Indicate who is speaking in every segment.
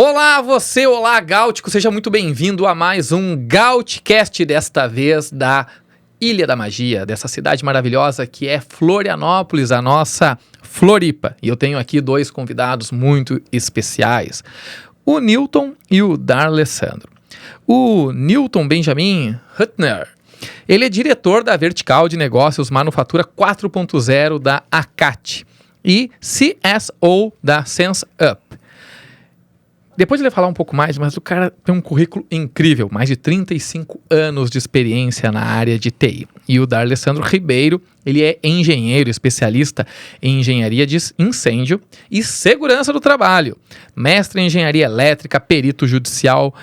Speaker 1: Olá você, olá Gáutico, seja muito bem-vindo a mais um Gautcast, desta vez da Ilha da Magia, dessa cidade maravilhosa que é Florianópolis, a nossa Floripa. E eu tenho aqui dois convidados muito especiais, o Newton e o D'Alessandro. O Newton Benjamin Huttner, ele é diretor da Vertical de Negócios Manufatura 4.0 da ACAT e CSO da SenseUp. Depois ele vai falar um pouco mais, mas o cara tem um currículo incrível, mais de 35 anos de experiência na área de TI. E o D'Alessandro Ribeiro, ele é engenheiro, especialista em engenharia de incêndio e segurança do trabalho. Mestre em engenharia elétrica, perito judicial,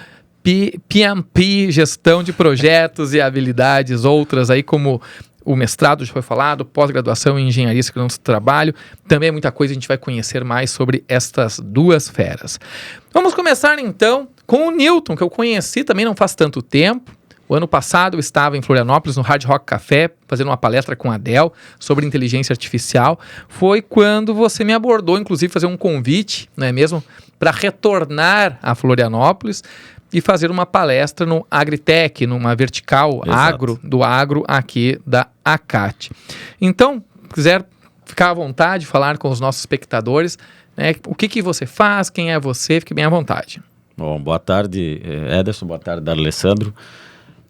Speaker 1: PMP, gestão de projetos e habilidades outras aí como o mestrado já foi falado, pós-graduação em engenharia e segurança do trabalho. Também é muita coisa, a gente vai conhecer mais sobre estas duas feras. Vamos começar então com o Newton, que eu conheci também não faz tanto tempo. O ano passado eu estava em Florianópolis, no Hard Rock Café, fazendo uma palestra com a Dell sobre inteligência artificial. Foi quando você me abordou, inclusive, fazer um convite, não é mesmo, para retornar a Florianópolis e fazer uma palestra no Agritech, numa vertical agro, do agro aqui da ACAT. Então, se quiser ficar à vontade, falar com os nossos espectadores, né, o que você faz, quem é você, fique bem à vontade.
Speaker 2: Bom, boa tarde, Ederson, boa tarde, D'Alessandro.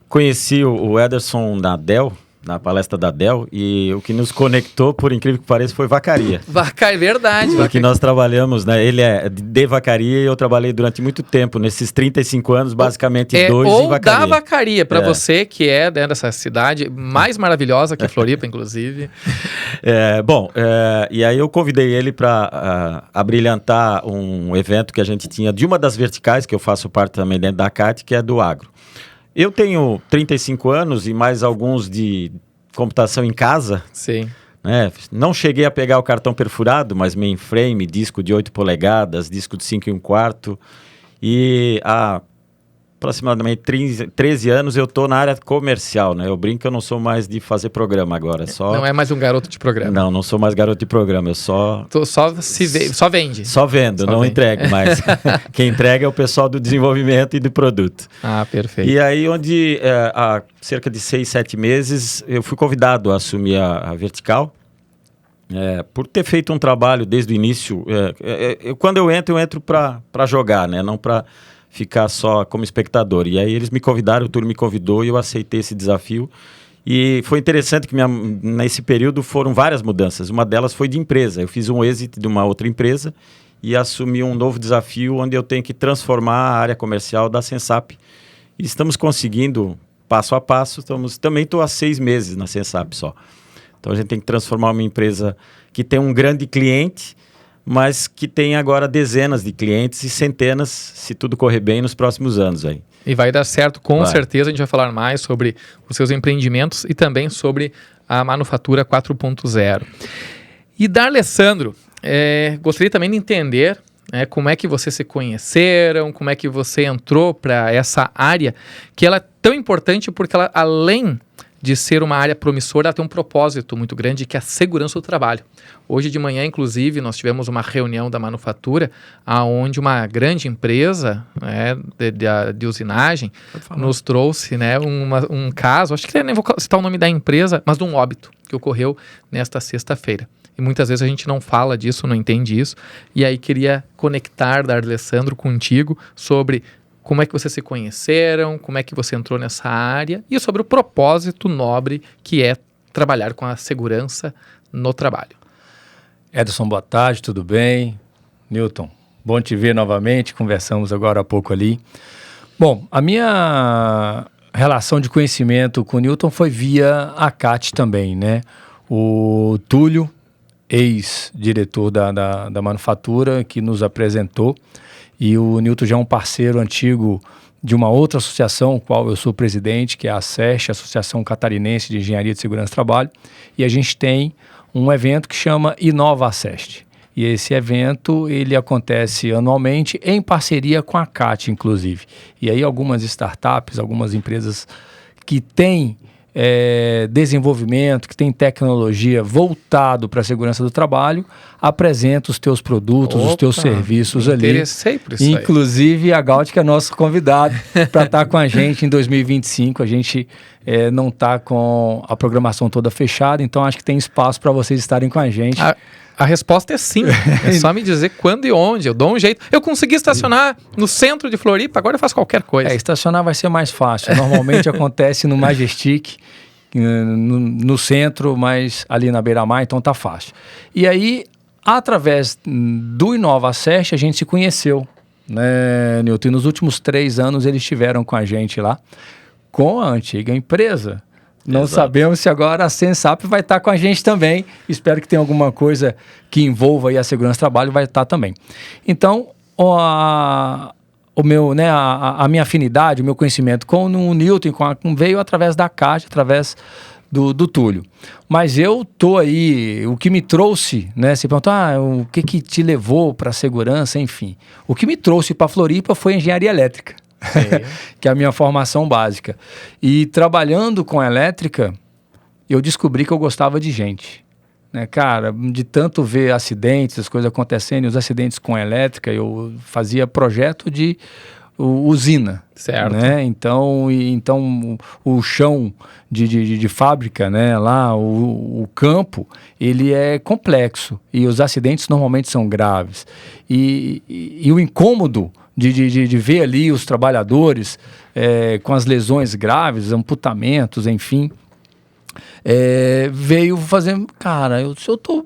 Speaker 2: Conheci o Ederson na Dell, na palestra da Dell, e o que nos conectou, por incrível que pareça, foi vacaria.
Speaker 1: É verdade.
Speaker 2: Porque nós trabalhamos, né? Ele é de vacaria e eu trabalhei durante muito tempo, nesses 35 anos, basicamente dois em vacaria.
Speaker 1: Ou da vacaria, para você que é dessa cidade mais maravilhosa que Floripa, inclusive.
Speaker 2: E aí eu convidei ele para abrilhantar um evento que a gente tinha de uma das verticais, que eu faço parte também dentro da CAT, que é do agro. Eu tenho 35 anos e mais alguns de computação em casa.
Speaker 1: Sim.
Speaker 2: Né? Não cheguei a pegar o cartão perfurado, mas mainframe, disco de 8 polegadas, disco de 5 1/4. E há aproximadamente 13 anos eu estou na área comercial, né? Eu brinco que eu não sou mais de fazer programa agora.
Speaker 1: Não é mais um garoto de programa.
Speaker 2: Não sou mais garoto de programa. Eu só
Speaker 1: vende.
Speaker 2: Só vendo, não entrego, mas quem entrega é o pessoal do desenvolvimento e do produto.
Speaker 1: Ah, perfeito.
Speaker 2: E aí há cerca de 6, 7 meses eu fui convidado a assumir a Vertical, por ter feito um trabalho desde o início. Quando eu entro para jogar, né? Não para ficar só como espectador. E aí eles me convidaram, o Túlio me convidou e eu aceitei esse desafio. E foi interessante que nesse período foram várias mudanças. Uma delas foi de empresa. Eu fiz um exit de uma outra empresa e assumi um novo desafio onde eu tenho que transformar a área comercial da Sensap. E estamos conseguindo passo a passo. Também estou há 6 meses na Sensap só. Então a gente tem que transformar uma empresa que tem um grande cliente, mas que tem agora dezenas de clientes e centenas, se tudo correr bem, nos próximos anos aí.
Speaker 1: E vai dar certo, com certeza. A gente vai falar mais sobre os seus empreendimentos e também sobre a Manufatura 4.0. E D'Alessandro, gostaria também de entender como é que vocês se conheceram, como é que você entrou para essa área, que ela é tão importante porque ela, além de ser uma área promissora, ela tem um propósito muito grande, que é a segurança do trabalho. Hoje de manhã, inclusive, nós tivemos uma reunião da manufatura, onde uma grande empresa de usinagem nos trouxe um caso, acho que nem vou citar o nome da empresa, mas de um óbito que ocorreu nesta sexta-feira. E muitas vezes a gente não fala disso, não entende isso. E aí queria conectar, D'Alessandro, contigo sobre como é que vocês se conheceram, como é que você entrou nessa área e sobre o propósito nobre que é trabalhar com a segurança no trabalho.
Speaker 3: Ederson, boa tarde, tudo bem? Newton, bom te ver novamente, conversamos agora há pouco ali. Bom, a minha relação de conhecimento com o Newton foi via ACAT também, né? O Túlio, ex-diretor da manufatura, que nos apresentou. E o Newton já é um parceiro antigo de uma outra associação, qual eu sou presidente, que é a ASEST, Associação Catarinense de Engenharia de Segurança do Trabalho. E a gente tem um evento que chama Inova ASEST. E esse evento, ele acontece anualmente em parceria com a CAT, inclusive. E aí algumas startups, algumas empresas que têm desenvolvimento, que tem tecnologia voltado para a segurança do trabalho, apresenta os teus produtos, os teus serviços ali.
Speaker 1: Interessei por isso.
Speaker 3: Inclusive, a Gautic é nosso convidado para estar com a gente em 2025. A gente não está com a programação toda fechada, então acho que tem espaço para vocês estarem com a gente.
Speaker 1: A resposta é sim. É só me dizer quando e onde. Eu dou um jeito. Eu consegui estacionar no centro de Floripa, agora eu faço qualquer coisa.
Speaker 3: Estacionar vai ser mais fácil. Normalmente acontece no Majestic, no centro, mas ali na Beira-Mar, então tá fácil. E aí, através do InovaCert, a gente se conheceu, né, Nilton? E nos últimos 3 anos eles estiveram com a gente lá, com a antiga empresa. Não sabemos se agora a Sensap vai estar com a gente também. Espero que tenha alguma coisa que envolva aí a segurança do trabalho, vai estar também. Então, a minha afinidade, o meu conhecimento com o Nilton veio através da Caixa, através do Túlio. Mas eu tô aí, o que me trouxe, né? Você perguntou, o que te levou para a segurança, enfim. O que me trouxe para Floripa foi engenharia elétrica. Que é a minha formação básica. E trabalhando com elétrica, eu descobri que eu gostava de gente. Né, cara, de tanto ver acidentes, as coisas acontecendo, e os acidentes com elétrica, eu fazia projeto de usina.
Speaker 1: Certo.
Speaker 3: Né? Então o chão de fábrica, né, lá, o campo, ele é complexo. E os acidentes normalmente são graves. E o incômodo de ver ali os trabalhadores com as lesões graves, amputamentos, enfim, veio fazendo... Cara, eu tô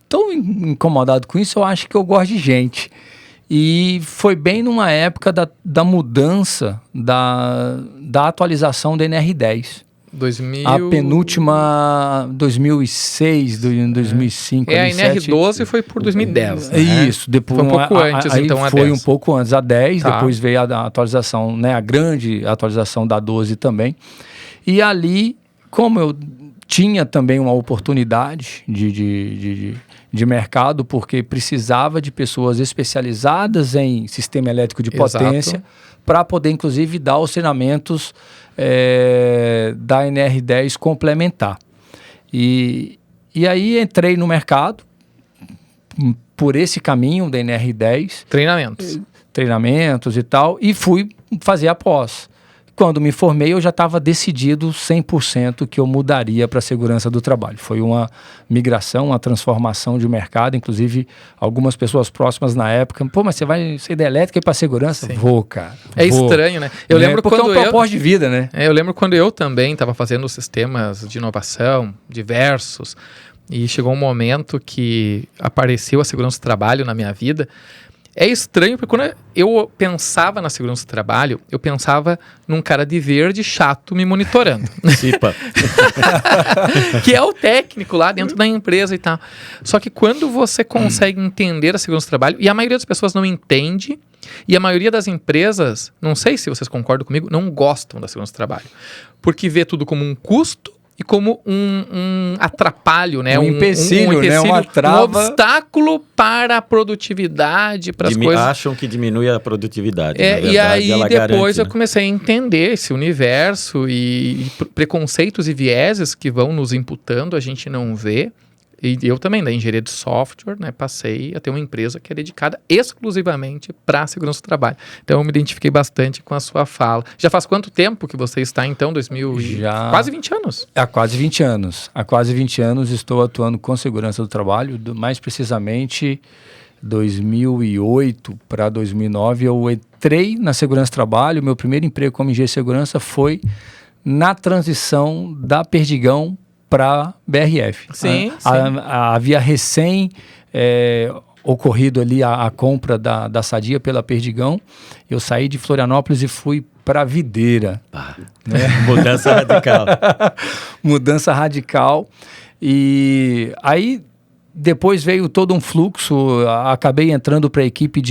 Speaker 3: tão incomodado com isso, eu acho que eu gosto de gente. E foi bem numa época da mudança, da atualização da NR10. A penúltima, 2006, 2005.
Speaker 1: A NR12 foi por 2010.
Speaker 3: Né? Isso, depois
Speaker 1: foi um pouco antes, então a 10.
Speaker 3: Foi um pouco antes, a 10, depois veio a atualização, né, a grande atualização da 12 também. E ali, como eu tinha também uma oportunidade de mercado, porque precisava de pessoas especializadas em sistema elétrico de potência, para poder, inclusive, dar os treinamentos da NR10 complementar. E aí entrei no mercado por esse caminho da NR10. Treinamentos e tal, e fui fazer a pós. Quando me formei, eu já estava decidido 100% que eu mudaria para a segurança do trabalho. Foi uma migração, uma transformação de mercado. Inclusive, algumas pessoas próximas na época, mas você vai sair da elétrica e ir para a segurança? Sim. Vou, cara.
Speaker 1: Estranho, né? Eu lembro
Speaker 3: porque quando é um propósito de vida, né?
Speaker 1: Eu lembro quando eu também estava fazendo sistemas de inovação diversos e chegou um momento que apareceu a segurança do trabalho na minha vida. É estranho, porque quando eu pensava na segurança do trabalho, eu pensava num cara de verde chato me monitorando. Que é o técnico lá dentro da empresa e tal. Só que quando você consegue entender a segurança do trabalho, e a maioria das pessoas não entende, e a maioria das empresas, não sei se vocês concordam comigo, não gostam da segurança do trabalho. Porque vê tudo como um custo e como um atrapalho, né?
Speaker 3: Um empecilho, né? Uma trava.
Speaker 1: Um obstáculo para a produtividade, para as coisas.
Speaker 2: Acham que diminui a produtividade.
Speaker 1: E aí depois eu comecei a entender esse universo e preconceitos e vieses que vão nos imputando, a gente não vê. E eu também, da engenharia de software, né, passei a ter uma empresa que é dedicada exclusivamente para a segurança do trabalho. Então, eu me identifiquei bastante com a sua fala. Já faz quanto tempo que você está, então? Quase 20 anos.
Speaker 3: Há quase 20 anos. Há quase 20 anos estou atuando com segurança do trabalho. Mais precisamente, 2008 para 2009, eu entrei na segurança do trabalho. Meu primeiro emprego como engenheiro de segurança foi na transição da Perdigão para BRF.
Speaker 1: Sim.
Speaker 3: Havia recém ocorrido ali a compra da Sadia pela Perdigão. Eu saí de Florianópolis e fui para Videira.
Speaker 2: Né? Mudança radical.
Speaker 3: Mudança radical. E aí depois veio todo um fluxo. Acabei entrando para a equipe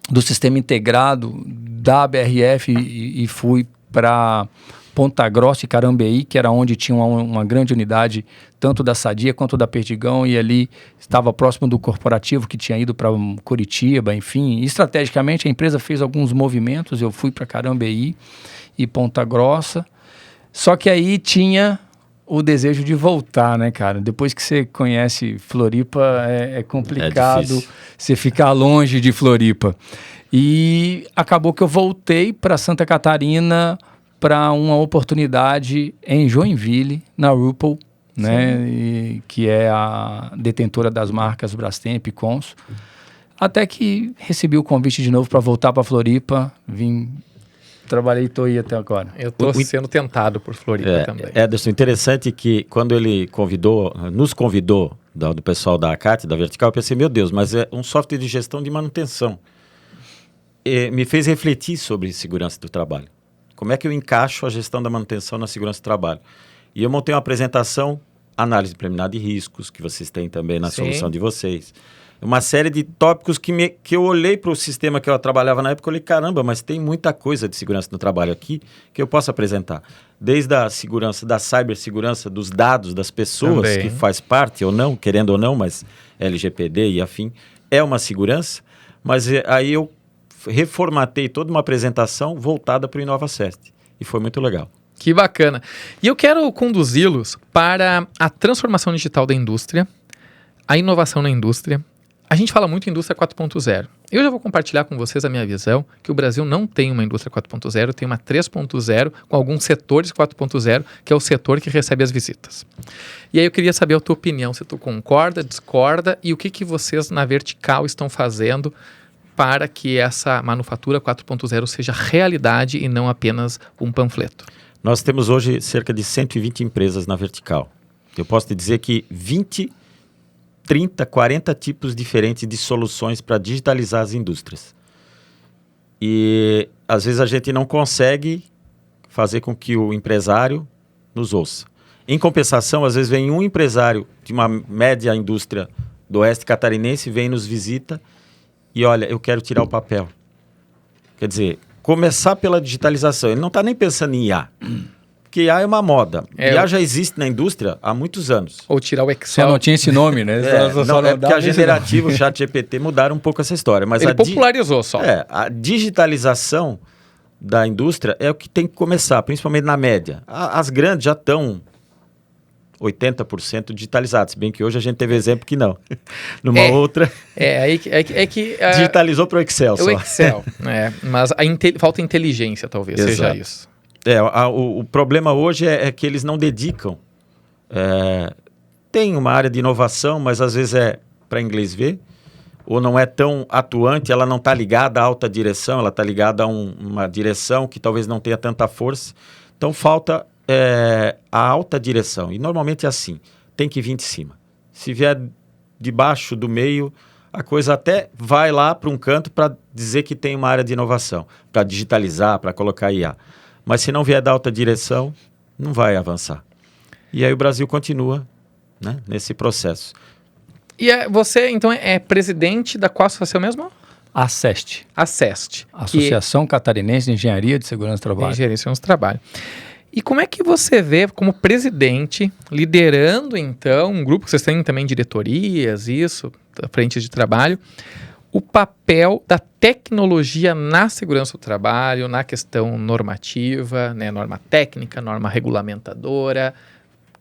Speaker 3: do sistema integrado da BRF e fui para Ponta Grossa e Carambeí, que era onde tinha uma grande unidade, tanto da Sadia quanto da Perdigão, e ali estava próximo do corporativo que tinha ido para Curitiba, enfim. Estrategicamente, a empresa fez alguns movimentos, eu fui para Carambeí e Ponta Grossa. Só que aí tinha o desejo de voltar, né, cara? Depois que você conhece Floripa, é complicado você ficar longe de Floripa. E acabou que eu voltei para Santa Catarina para uma oportunidade em Joinville, na Whirlpool, né? Que é a detentora das marcas Brastemp e Consul. Até que recebi o convite de novo para voltar para Floripa, trabalhei e estou aí até agora.
Speaker 1: Eu estou sendo tentado por Floripa também.
Speaker 2: Ederson, interessante que quando ele nos convidou do pessoal da ACAT, da Vertical, eu pensei, meu Deus, mas é um software de gestão de manutenção. E me fez refletir sobre segurança do trabalho. Como é que eu encaixo a gestão da manutenção na segurança do trabalho? E eu montei uma apresentação, análise preliminar de riscos, que vocês têm também na solução de vocês. Uma série de tópicos que eu olhei para o sistema que eu trabalhava na época e olhei, caramba, mas tem muita coisa de segurança no trabalho aqui que eu posso apresentar. Desde a segurança, da cibersegurança dos dados das pessoas, também, que faz parte ou não, querendo ou não, mas LGPD e afim, é uma segurança. Mas aí eu reformatei toda uma apresentação voltada para o InovaCert. E foi muito legal.
Speaker 1: Que bacana. E eu quero conduzi-los para a transformação digital da indústria, a inovação na indústria. A gente fala muito em indústria 4.0. Eu já vou compartilhar com vocês a minha visão que o Brasil não tem uma indústria 4.0, tem uma 3.0 com alguns setores 4.0, que é o setor que recebe as visitas. E aí eu queria saber a tua opinião, se tu concorda, discorda e o que vocês na Vertical estão fazendo para que essa manufatura 4.0 seja realidade e não apenas um panfleto.
Speaker 2: Nós temos hoje cerca de 120 empresas na Vertical. Eu posso te dizer que 30, 40 tipos diferentes de soluções para digitalizar as indústrias. E às vezes a gente não consegue fazer com que o empresário nos ouça. Em compensação, às vezes vem um empresário de uma média indústria do oeste catarinense, vem nos visita e olha, eu quero tirar o papel. Quer dizer, começar pela digitalização. Ele não está nem pensando em IA. Porque IA é uma moda. IA já existe na indústria há muitos anos.
Speaker 1: Ou tirar o Excel.
Speaker 3: Só não tinha esse nome, né?
Speaker 2: Não, porque a Generativa, o ChatGPT mudaram um pouco essa história. Mas
Speaker 1: ele popularizou só.
Speaker 2: A digitalização da indústria é o que tem que começar, principalmente na média. As grandes já estão 80% digitalizadas, se bem que hoje a gente teve exemplo que não. Numa outra... digitalizou para o Excel só.
Speaker 1: O Excel, mas falta inteligência, talvez, seja isso.
Speaker 2: O problema hoje é que eles não dedicam. Tem uma área de inovação, mas às vezes é para inglês ver, ou não é tão atuante, ela não está ligada à alta direção, ela está ligada a uma direção que talvez não tenha tanta força. Então falta a alta direção. E normalmente é assim, tem que vir de cima. Se vier de baixo, do meio, a coisa até vai lá para um canto para dizer que tem uma área de inovação, para digitalizar, para colocar IA. Mas se não vier da alta direção, não vai avançar. E aí o Brasil continua, né, nesse processo.
Speaker 1: E você, então, é presidente da qual associação mesmo?
Speaker 3: ACEST.
Speaker 1: ACEST.
Speaker 3: Associação Catarinense de Engenharia de Segurança do Trabalho.
Speaker 1: Engenharia de Segurança do Trabalho. E como é que você vê, como presidente, liderando, então, um grupo que vocês têm também diretorias, frentes de trabalho, o papel da tecnologia na segurança do trabalho, na questão normativa, né, norma técnica, norma regulamentadora.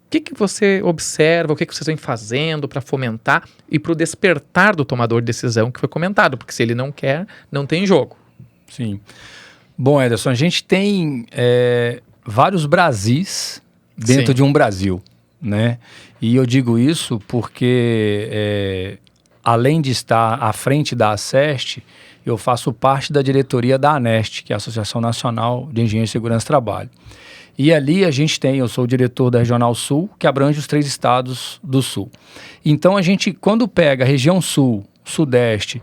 Speaker 1: O que você observa, o que vocês vêm fazendo para fomentar e para o despertar do tomador de decisão que foi comentado? Porque se ele não quer, não tem jogo.
Speaker 3: Sim. Bom, Ederson, a gente tem vários Brasis dentro de um Brasil, né? E eu digo isso porque... além de estar à frente da ACEST, eu faço parte da diretoria da ANEST, que é a Associação Nacional de Engenharia de Segurança do Trabalho. E ali eu sou o diretor da Regional Sul, que abrange os 3 estados do Sul. Então a gente, quando pega a região Sul, Sudeste,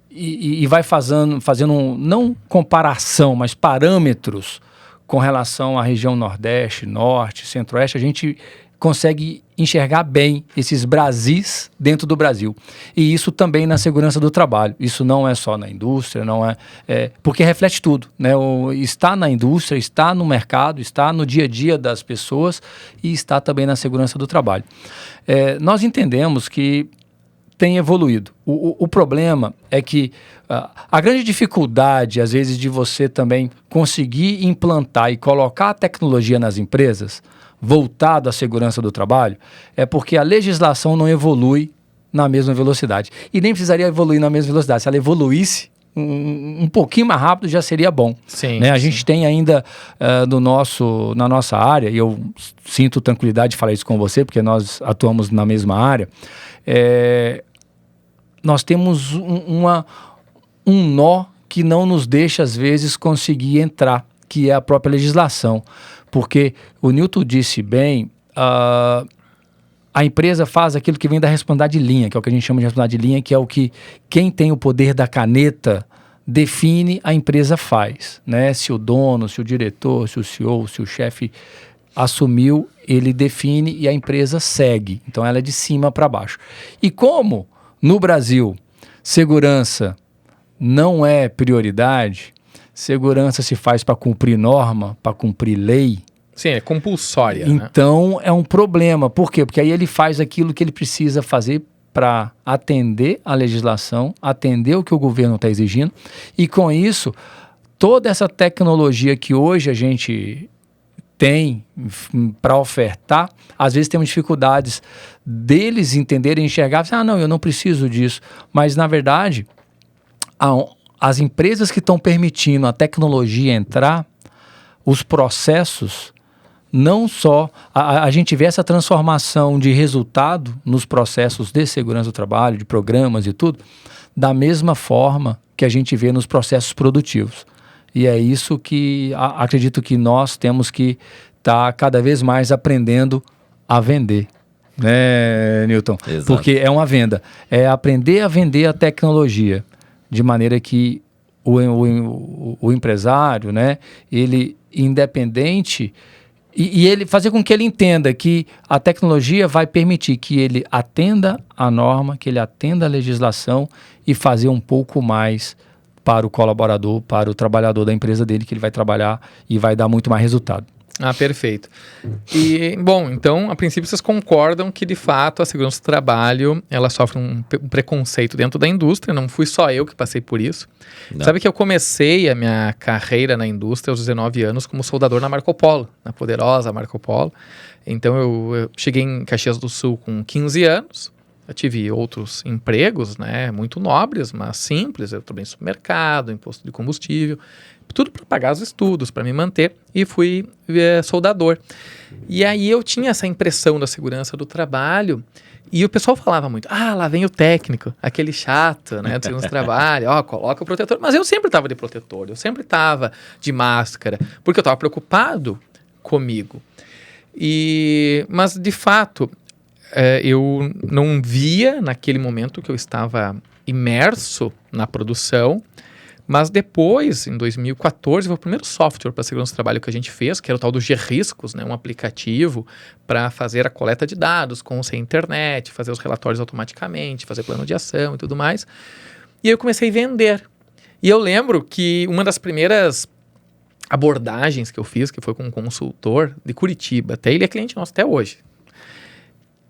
Speaker 3: e vai fazendo não comparação, mas parâmetros com relação à região Nordeste, Norte, Centro-Oeste, a gente consegue enxergar bem esses Brasis dentro do Brasil. E isso também na segurança do trabalho. Isso não é só na indústria, porque reflete tudo, né? Está na indústria, está no mercado, está no dia a dia das pessoas e está também na segurança do trabalho. Nós entendemos que tem evoluído. O problema é que a grande dificuldade, às vezes, de você também conseguir implantar e colocar a tecnologia nas empresas, voltado à segurança do trabalho, é porque a legislação não evolui na mesma velocidade. E nem precisaria evoluir na mesma velocidade. Se ela evoluísse um pouquinho mais rápido, já seria bom.
Speaker 1: Sim,
Speaker 3: né? A
Speaker 1: sim.
Speaker 3: gente tem ainda na nossa área, e eu sinto tranquilidade de falar isso com você, porque nós atuamos na mesma área, nós temos um nó que não nos deixa, às vezes, conseguir entrar, que é a própria legislação. Porque o Newton disse bem, a empresa faz aquilo que vem da responsabilidade de linha, que é o que a gente chama de responsabilidade de linha, que é o que quem tem o poder da caneta define, a empresa faz. Né? Se o dono, se o diretor, se o CEO, se o chefe assumiu, ele define e a empresa segue. Então ela é de cima para baixo. E como no Brasil segurança não é prioridade, segurança se faz para cumprir norma, para cumprir lei.
Speaker 1: Sim, é compulsória.
Speaker 3: Então é um problema. Por quê? Porque aí ele faz aquilo que ele precisa fazer para atender a legislação, atender o que o governo está exigindo. E com isso, toda essa tecnologia que hoje a gente tem para ofertar, às vezes temos dificuldades deles entenderem, enxergar, não, eu não preciso disso. Mas, na verdade, as empresas que estão permitindo a tecnologia entrar, os processos, não só a gente vê essa transformação de resultado nos processos de segurança do trabalho, de programas e tudo, da mesma forma que a gente vê nos processos produtivos. E é isso que acredito que nós temos que estar cada vez mais aprendendo a vender. Né, Newton?
Speaker 2: Exato.
Speaker 3: Porque é uma venda. É aprender a vender a tecnologia de maneira que o empresário, né, ele independente, e ele fazer com que ele entenda que a tecnologia vai permitir que ele atenda a norma, que ele atenda a legislação e fazer um pouco mais para o colaborador, para o trabalhador da empresa dele, que ele vai trabalhar e vai dar muito mais resultado.
Speaker 1: Ah, perfeito. E, bom, então, a princípio vocês concordam que, de fato, a segurança do trabalho, ela sofre um preconceito dentro da indústria, não fui só eu que passei por isso. Não. Sabe que eu comecei a minha carreira na indústria aos 19 anos como soldador na Marco Polo, na poderosa Marco Polo. Então, eu cheguei em Caxias do Sul com 15 anos, eu tive outros empregos, né, muito nobres, mas simples. Eu trabalhei em supermercado, imposto de combustível, tudo para pagar os estudos, para me manter, e fui soldador. E aí eu tinha essa impressão da segurança do trabalho, e o pessoal falava muito, lá vem o técnico, aquele chato, né, do segurança do trabalho, coloca o protetor. Mas eu sempre estava de protetor, eu sempre estava de máscara, porque eu estava preocupado comigo. Mas, de fato, eu não via naquele momento que eu estava imerso na produção. Mas depois, em 2014, foi o primeiro software para segurança do trabalho que a gente fez, que era o tal do G-Riscos, né, um aplicativo para fazer a coleta de dados com sem internet, fazer os relatórios automaticamente, fazer plano de ação e tudo mais. E aí eu comecei a vender. E eu lembro que uma das primeiras abordagens que eu fiz, que foi com um consultor de Curitiba, até ele é cliente nosso até hoje.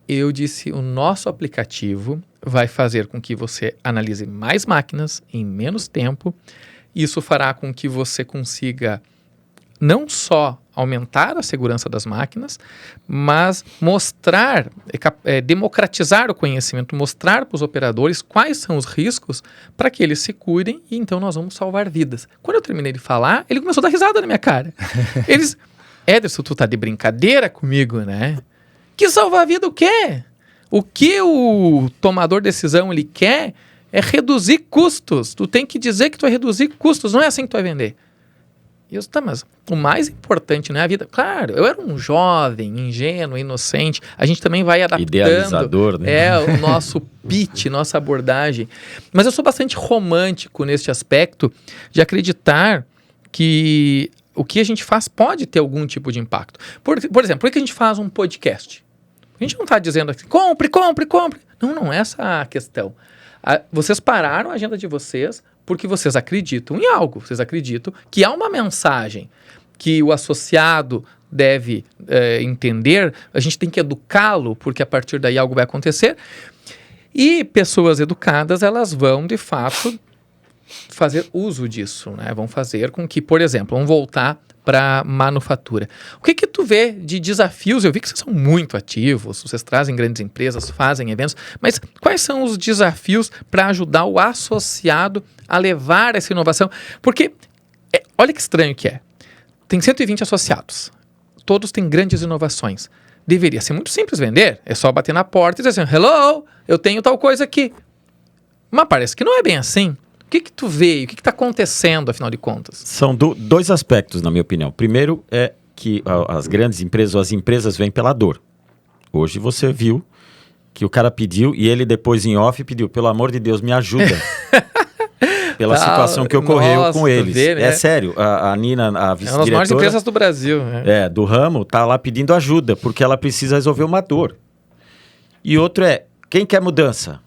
Speaker 1: Eu disse, o nosso aplicativo vai fazer com que você analise mais máquinas em menos tempo. Isso fará com que você consiga não só aumentar a segurança das máquinas, mas mostrar, democratizar o conhecimento, mostrar para os operadores quais são os riscos para que eles se cuidem e então nós vamos salvar vidas. Quando eu terminei de falar, ele começou a dar risada na minha cara. Ederson, tu tá de brincadeira comigo, né? Que salvar a vida o quê? O que o tomador de decisão ele quer é reduzir custos. Tu tem que dizer que tu vai reduzir custos, não é assim que tu vai vender. E eu disse, mas o mais importante não é a vida. Claro, eu era um jovem, ingênuo, inocente. A gente também vai adaptando.
Speaker 2: Idealizador, né?
Speaker 1: O nosso pitch, nossa abordagem. Mas eu sou bastante romântico neste aspecto de acreditar que o que a gente faz pode ter algum tipo de impacto. Por exemplo, por que a gente faz um podcast? A gente não está dizendo assim, compre. Não é essa a questão. Vocês pararam a agenda de vocês porque vocês acreditam em algo. Vocês acreditam que há uma mensagem que o associado deve entender. A gente tem que educá-lo, porque a partir daí algo vai acontecer. E pessoas educadas, elas vão, de fato, fazer uso disso, né? Vão fazer com que, por exemplo, vão voltar para manufatura. O que tu vê de desafios? Eu vi que vocês são muito ativos, vocês trazem grandes empresas, fazem eventos, mas quais são os desafios para ajudar o associado a levar essa inovação? Porque, olha que estranho que é. Tem 120 associados, todos têm grandes inovações. Deveria ser muito simples vender, é só bater na porta e dizer assim, hello, eu tenho tal coisa aqui. Mas parece que não é bem assim. O que tu vê? O que está acontecendo, afinal de contas?
Speaker 2: São dois aspectos, na minha opinião. Primeiro é que as grandes empresas ou as empresas vêm pela dor. Hoje você viu que o cara pediu e ele depois em off pediu, pelo amor de Deus, me ajuda. Pela situação que ocorreu com eles. Vê, né? É sério, a Nina, a vice-diretora... É uma das maiores
Speaker 1: empresas do Brasil. Né?
Speaker 2: Do ramo, tá lá pedindo ajuda, porque ela precisa resolver uma dor. E outro quem quer mudança?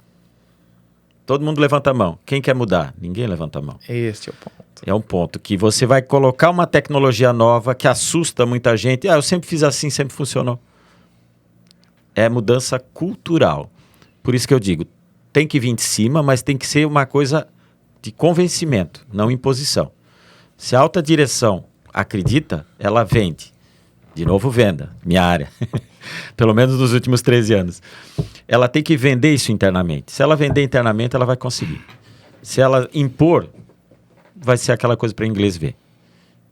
Speaker 2: Todo mundo levanta a mão. Quem quer mudar? Ninguém levanta a mão.
Speaker 1: Este é o ponto.
Speaker 2: É um ponto que você vai colocar uma tecnologia nova que assusta muita gente. Eu sempre fiz assim, sempre funcionou. É mudança cultural. Por isso que eu digo, tem que vir de cima, mas tem que ser uma coisa de convencimento, não imposição. Se a alta direção acredita, ela vende. De novo, venda, minha área. Pelo menos nos últimos 13 anos. Ela tem que vender isso internamente. Se ela vender internamente, ela vai conseguir. Se ela impor, vai ser aquela coisa para inglês ver.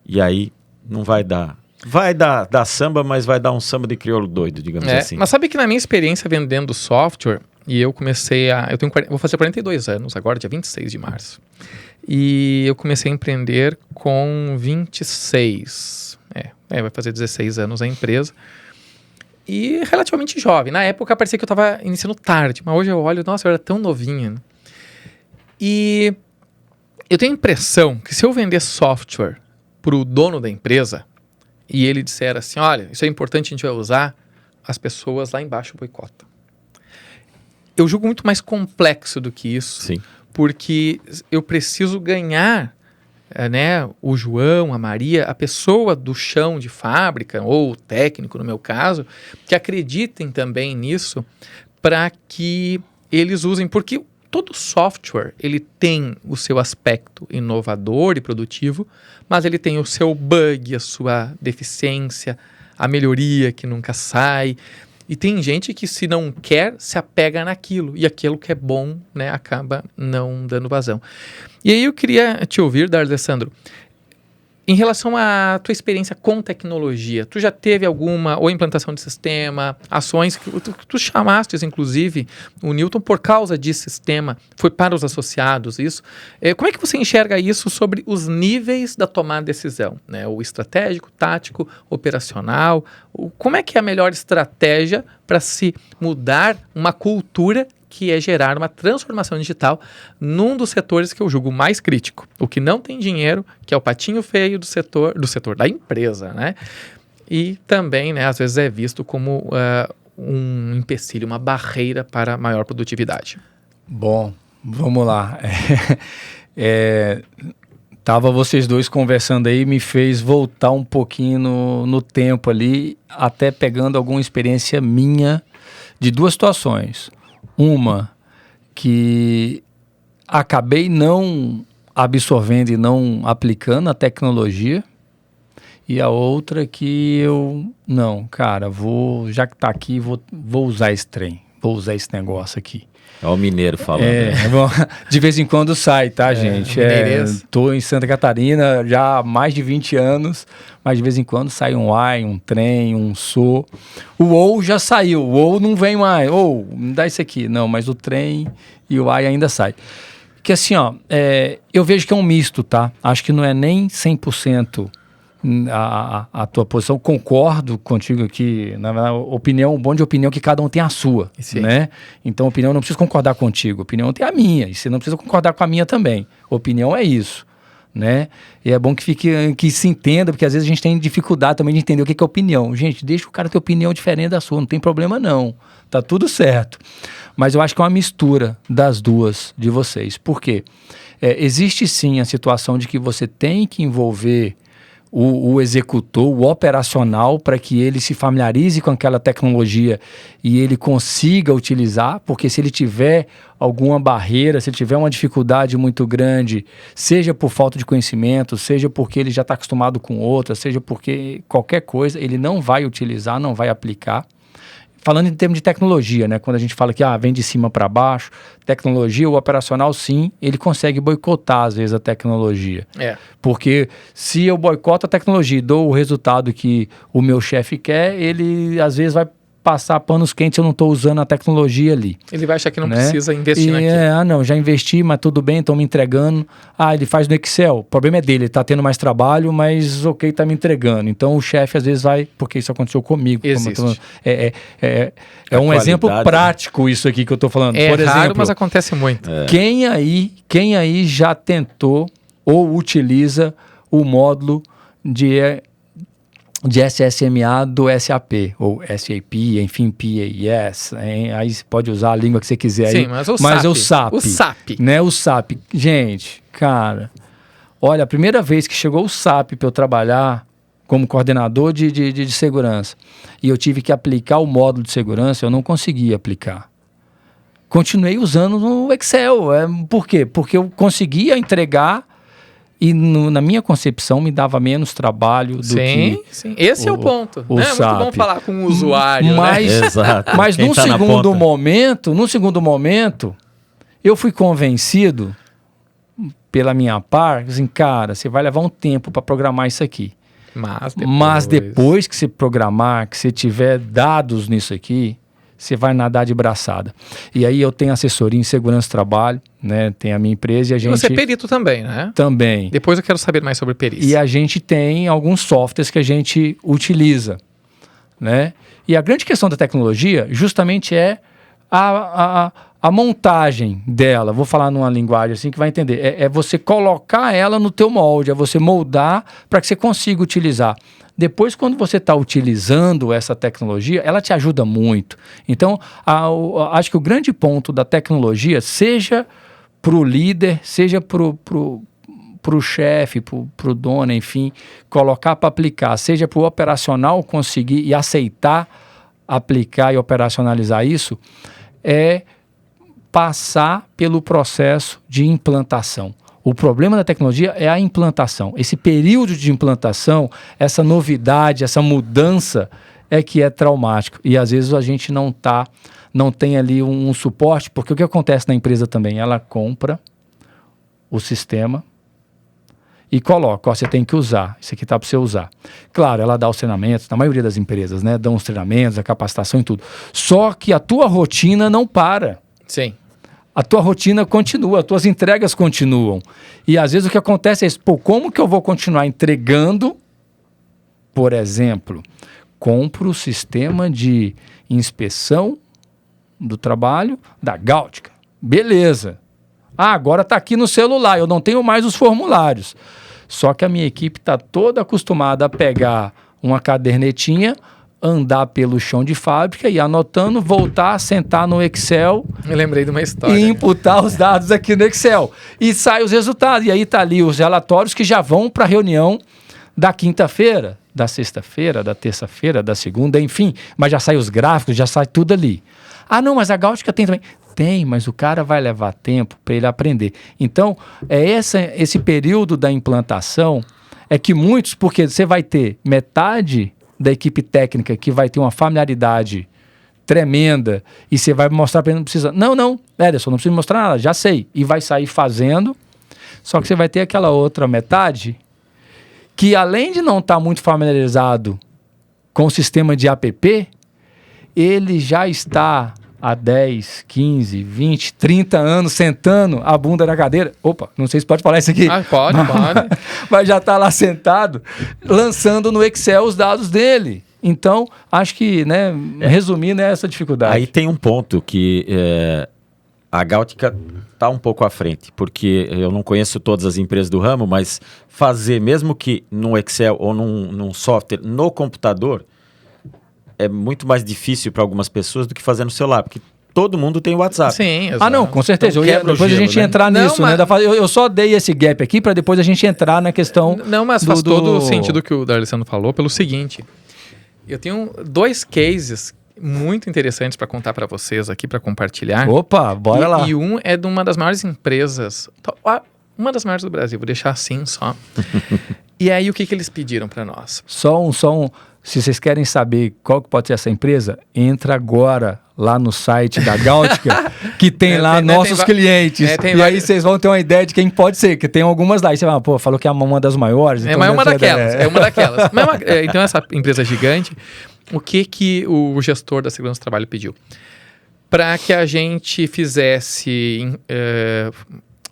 Speaker 2: E aí, não vai dar... Vai dar samba, mas vai dar um samba de crioulo doido, digamos assim.
Speaker 1: Mas sabe que na minha experiência vendendo software, e eu comecei vou fazer 42 anos agora, dia 26 de março. E eu comecei a empreender com 26. Vai fazer 16 anos a empresa. E relativamente jovem. Na época parecia que eu estava iniciando tarde, mas hoje eu olho, nossa, eu era tão novinha. Né? E eu tenho a impressão que se eu vender software para o dono da empresa e ele disser assim, olha, isso é importante, a gente vai usar, as pessoas lá embaixo boicotam. Eu julgo muito mais complexo do que isso.
Speaker 2: Sim.
Speaker 1: Porque eu preciso ganhar o João, a Maria, a pessoa do chão de fábrica, ou o técnico, no meu caso, que acreditem também nisso para que eles usem. Porque todo software, ele tem o seu aspecto inovador e produtivo, mas ele tem o seu bug, a sua deficiência, a melhoria que nunca sai. E tem gente que, se não quer, se apega naquilo. E aquilo que é bom, né, acaba não dando vazão. E aí eu queria te ouvir, D'Alessandro, em relação à tua experiência com tecnologia. Tu já teve alguma ou implantação de sistema, ações que tu chamastes, inclusive, o Newton por causa de sistema, foi para os associados, isso. Como é que você enxerga isso sobre os níveis da tomada de decisão? Né? O estratégico, tático, operacional. Como é que é a melhor estratégia para se mudar uma cultura que é gerar uma transformação digital num dos setores que eu julgo mais crítico. O que não tem dinheiro, que é o patinho feio do setor da empresa, né? E também, né, às vezes é visto como um empecilho, uma barreira para maior produtividade.
Speaker 3: Bom, vamos lá. Tava vocês dois conversando aí, me fez voltar um pouquinho no tempo ali, até pegando alguma experiência minha de duas situações. Uma que acabei não absorvendo e não aplicando a tecnologia, e a outra que já que tá aqui, vou usar esse trem, vou usar esse negócio aqui.
Speaker 2: É o mineiro falando.
Speaker 3: Bom, de vez em quando sai, tá, gente? Tô em Santa Catarina já há mais de 20 anos, mas de vez em quando sai um ai, um trem, um so. O ou já saiu, o ou não vem mais. Ou, me dá isso aqui. Não, mas o trem e o ai ainda sai. Que assim, eu vejo que é um misto, tá? Acho que não é nem 100% a tua posição. Concordo contigo aqui, na opinião, bom de opinião que cada um tem a sua, né? Então, opinião, eu não preciso concordar contigo, opinião tem a minha, e você não precisa concordar com a minha também. Opinião é isso, né? E é bom que se entenda, porque às vezes a gente tem dificuldade também de entender o que é opinião. Gente, deixa o cara ter opinião diferente da sua, não tem problema não, tá tudo certo. Mas eu acho que é uma mistura das duas de vocês. Por quê? Existe sim a situação de que você tem que envolver o executor, o operacional, para que ele se familiarize com aquela tecnologia e ele consiga utilizar, porque se ele tiver alguma barreira, se ele tiver uma dificuldade muito grande, seja por falta de conhecimento, seja porque ele já está acostumado com outra, seja porque qualquer coisa, ele não vai utilizar, não vai aplicar. Falando em termos de tecnologia, né? Quando a gente fala que vem de cima para baixo, tecnologia, o operacional, sim, ele consegue boicotar, às vezes, a tecnologia. Porque se eu boicoto a tecnologia e dou o resultado que o meu chefe quer, ele, às vezes, vai passar panos quentes se eu não estou usando a tecnologia ali.
Speaker 1: Ele vai achar que não precisa investir naquilo.
Speaker 3: Não, já investi, mas tudo bem, estão me entregando. Ele faz no Excel. O problema é dele, ele está tendo mais trabalho, mas ok, está me entregando. Então o chefe às vezes vai, porque isso aconteceu comigo.
Speaker 1: Existe.
Speaker 3: É um exemplo prático isso aqui que eu estou falando.
Speaker 1: É
Speaker 3: por exemplo,
Speaker 1: raro, mas acontece muito.
Speaker 3: Quem aí já tentou ou utiliza o módulo de SSMA do SAP, ou SAP, enfim, PAS, aí você pode usar a língua que você quiser.
Speaker 1: Sim,
Speaker 3: aí,
Speaker 1: mas o
Speaker 3: SAP.
Speaker 1: O SAP.
Speaker 3: Né, o SAP. Gente, cara, olha, a primeira vez que chegou o SAP para eu trabalhar como coordenador de segurança, e eu tive que aplicar o módulo de segurança, eu não conseguia aplicar. Continuei usando no Excel. Por quê? Porque eu conseguia entregar e na minha concepção me dava menos trabalho do que...
Speaker 1: Sim, esse é o ponto.
Speaker 3: O
Speaker 1: É
Speaker 3: SAP.
Speaker 1: muito bom falar com o usuário,
Speaker 3: mas,
Speaker 1: né?
Speaker 2: Exato.
Speaker 3: Mas
Speaker 2: Quem
Speaker 3: num
Speaker 2: tá na
Speaker 3: segundo
Speaker 2: ponta.
Speaker 3: momento, eu fui convencido pela minha parte, assim, cara, você vai levar um tempo para programar isso aqui. Mas depois que você programar, que você tiver dados nisso aqui, você vai nadar de braçada. E aí eu tenho assessoria em segurança do trabalho, né? Tem a minha empresa e a gente...
Speaker 1: você é perito também, né?
Speaker 3: Também.
Speaker 1: Depois eu quero saber mais sobre perícia.
Speaker 3: E a gente tem alguns softwares que a gente utiliza, né? E a grande questão da tecnologia justamente é a montagem dela. Vou falar numa linguagem assim que vai entender. É você colocar ela no teu molde, é você moldar para que você consiga utilizar. Depois, quando você está utilizando essa tecnologia, ela te ajuda muito. Então, acho que o grande ponto da tecnologia, seja para o líder, seja para o chefe, para o dono, enfim, colocar para aplicar, seja para o operacional conseguir e aceitar aplicar e operacionalizar isso, é passar pelo processo de implantação. O problema da tecnologia é a implantação. Esse período de implantação, essa novidade, essa mudança é que é traumático. E às vezes a gente não tem ali um suporte, porque o que acontece na empresa também? Ela compra o sistema e coloca, você tem que usar, isso aqui está para você usar. Claro, ela dá os treinamentos, na maioria das empresas, né? Dão os treinamentos, a capacitação e tudo. Só que a tua rotina não para.
Speaker 1: Sim.
Speaker 3: A tua rotina continua, as tuas entregas continuam. E às vezes o que acontece é isso, como que eu vou continuar entregando? Por exemplo, compro o sistema de inspeção do trabalho da Gáutica. Beleza. Agora está aqui no celular, eu não tenho mais os formulários. Só que a minha equipe está toda acostumada a pegar uma cadernetinha, andar pelo chão de fábrica e anotando, voltar, sentar no Excel.
Speaker 1: Eu lembrei de uma história.
Speaker 3: E imputar os dados aqui no Excel. E sai os resultados. E aí tá ali os relatórios que já vão para a reunião da quinta-feira, da sexta-feira, da terça-feira, da segunda, enfim. Mas já sai os gráficos, já sai tudo ali. Não, mas a Gáutica tem também. Tem, mas o cara vai levar tempo para ele aprender. Então, esse período da implantação é que muitos, porque você vai ter metade da equipe técnica que vai ter uma familiaridade tremenda e você vai mostrar para ele, não precisa... Não, Ederson, não precisa mostrar nada, já sei. E vai sair fazendo, só que você vai ter aquela outra metade que, além de não estar muito familiarizado com o sistema de APP, ele já está há 10, 15, 20, 30 anos sentando a bunda na cadeira. Opa, não sei se pode falar isso aqui.
Speaker 1: Pode.
Speaker 3: Mas já está lá sentado, lançando no Excel os dados dele. Então, acho que, né, resumindo, é essa dificuldade.
Speaker 2: Aí tem um ponto que a Gáutica está um pouco à frente, porque eu não conheço todas as empresas do ramo, mas fazer, mesmo que no Excel ou num software, no computador, é muito mais difícil para algumas pessoas do que fazer no celular, porque todo mundo tem WhatsApp.
Speaker 1: Sim, exato.
Speaker 3: Ah, não, com certeza.
Speaker 2: Então,
Speaker 3: Depois a
Speaker 2: gelo,
Speaker 3: gente
Speaker 2: né?
Speaker 3: entrar
Speaker 1: Não,
Speaker 3: nisso,
Speaker 1: mas-
Speaker 3: né? Eu só dei esse gap aqui para depois a gente entrar na questão.
Speaker 1: Não, mas faz todo o sentido que o D'Alessandro falou pelo seguinte. Eu tenho 2 cases muito interessantes para contar para vocês aqui, para compartilhar.
Speaker 3: Opa, bora lá.
Speaker 1: E um é de uma das maiores empresas, uma das maiores do Brasil, vou deixar assim só. E aí, o que eles pediram para nós?
Speaker 3: Só um. Se vocês querem saber qual que pode ser essa empresa, entra agora lá no site da Gáutica, que tem lá nossos clientes.
Speaker 1: tem
Speaker 3: E aí
Speaker 1: vários-
Speaker 3: vocês vão ter uma ideia de quem pode ser, que tem algumas lá. E você vai, pô, falou que é uma das maiores.
Speaker 1: É,
Speaker 3: então
Speaker 1: mas é uma
Speaker 3: deve ser
Speaker 1: daquelas. É uma daquelas. Então, essa empresa gigante, o que o gestor da segurança do trabalho pediu? Para que a gente fizesse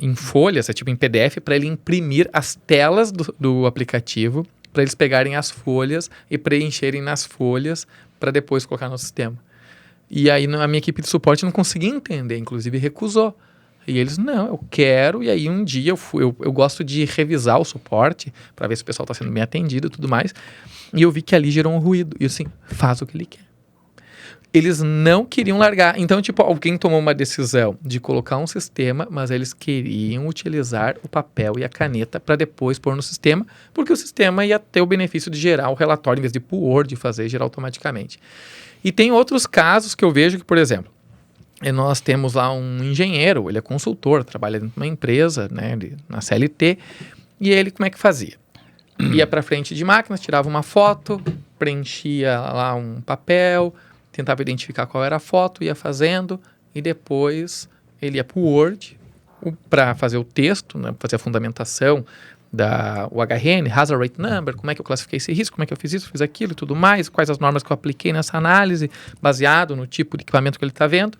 Speaker 1: em folhas, tipo em PDF, para ele imprimir as telas do aplicativo, para eles pegarem as folhas e preencherem nas folhas para depois colocar no sistema. E aí a minha equipe de suporte não conseguia entender, inclusive recusou. E eles, não, eu quero. E aí um dia eu gosto de revisar o suporte para ver se o pessoal está sendo bem atendido e tudo mais. E eu vi que ali gerou um ruído. E assim, faz o que ele quer. Eles não queriam largar. Então, tipo, alguém tomou uma decisão de colocar um sistema, mas eles queriam utilizar o papel e a caneta para depois pôr no sistema, porque o sistema ia ter o benefício de gerar o relatório, em vez de pôr Word e fazer gerar automaticamente. E tem outros casos que eu vejo que, por exemplo, nós temos lá um engenheiro, ele é consultor, trabalha dentro de uma empresa, né, na CLT, e ele como é que fazia? Ia para frente de máquinas, tirava uma foto, preenchia lá um papel, tentava identificar qual era a foto, ia fazendo, e depois ele ia para o Word para fazer o texto, né, fazer a fundamentação o HRN, Hazard Rate Number, como é que eu classifiquei esse risco, como é que eu fiz isso, fiz aquilo e tudo mais, quais as normas que eu apliquei nessa análise, baseado no tipo de equipamento que ele está vendo.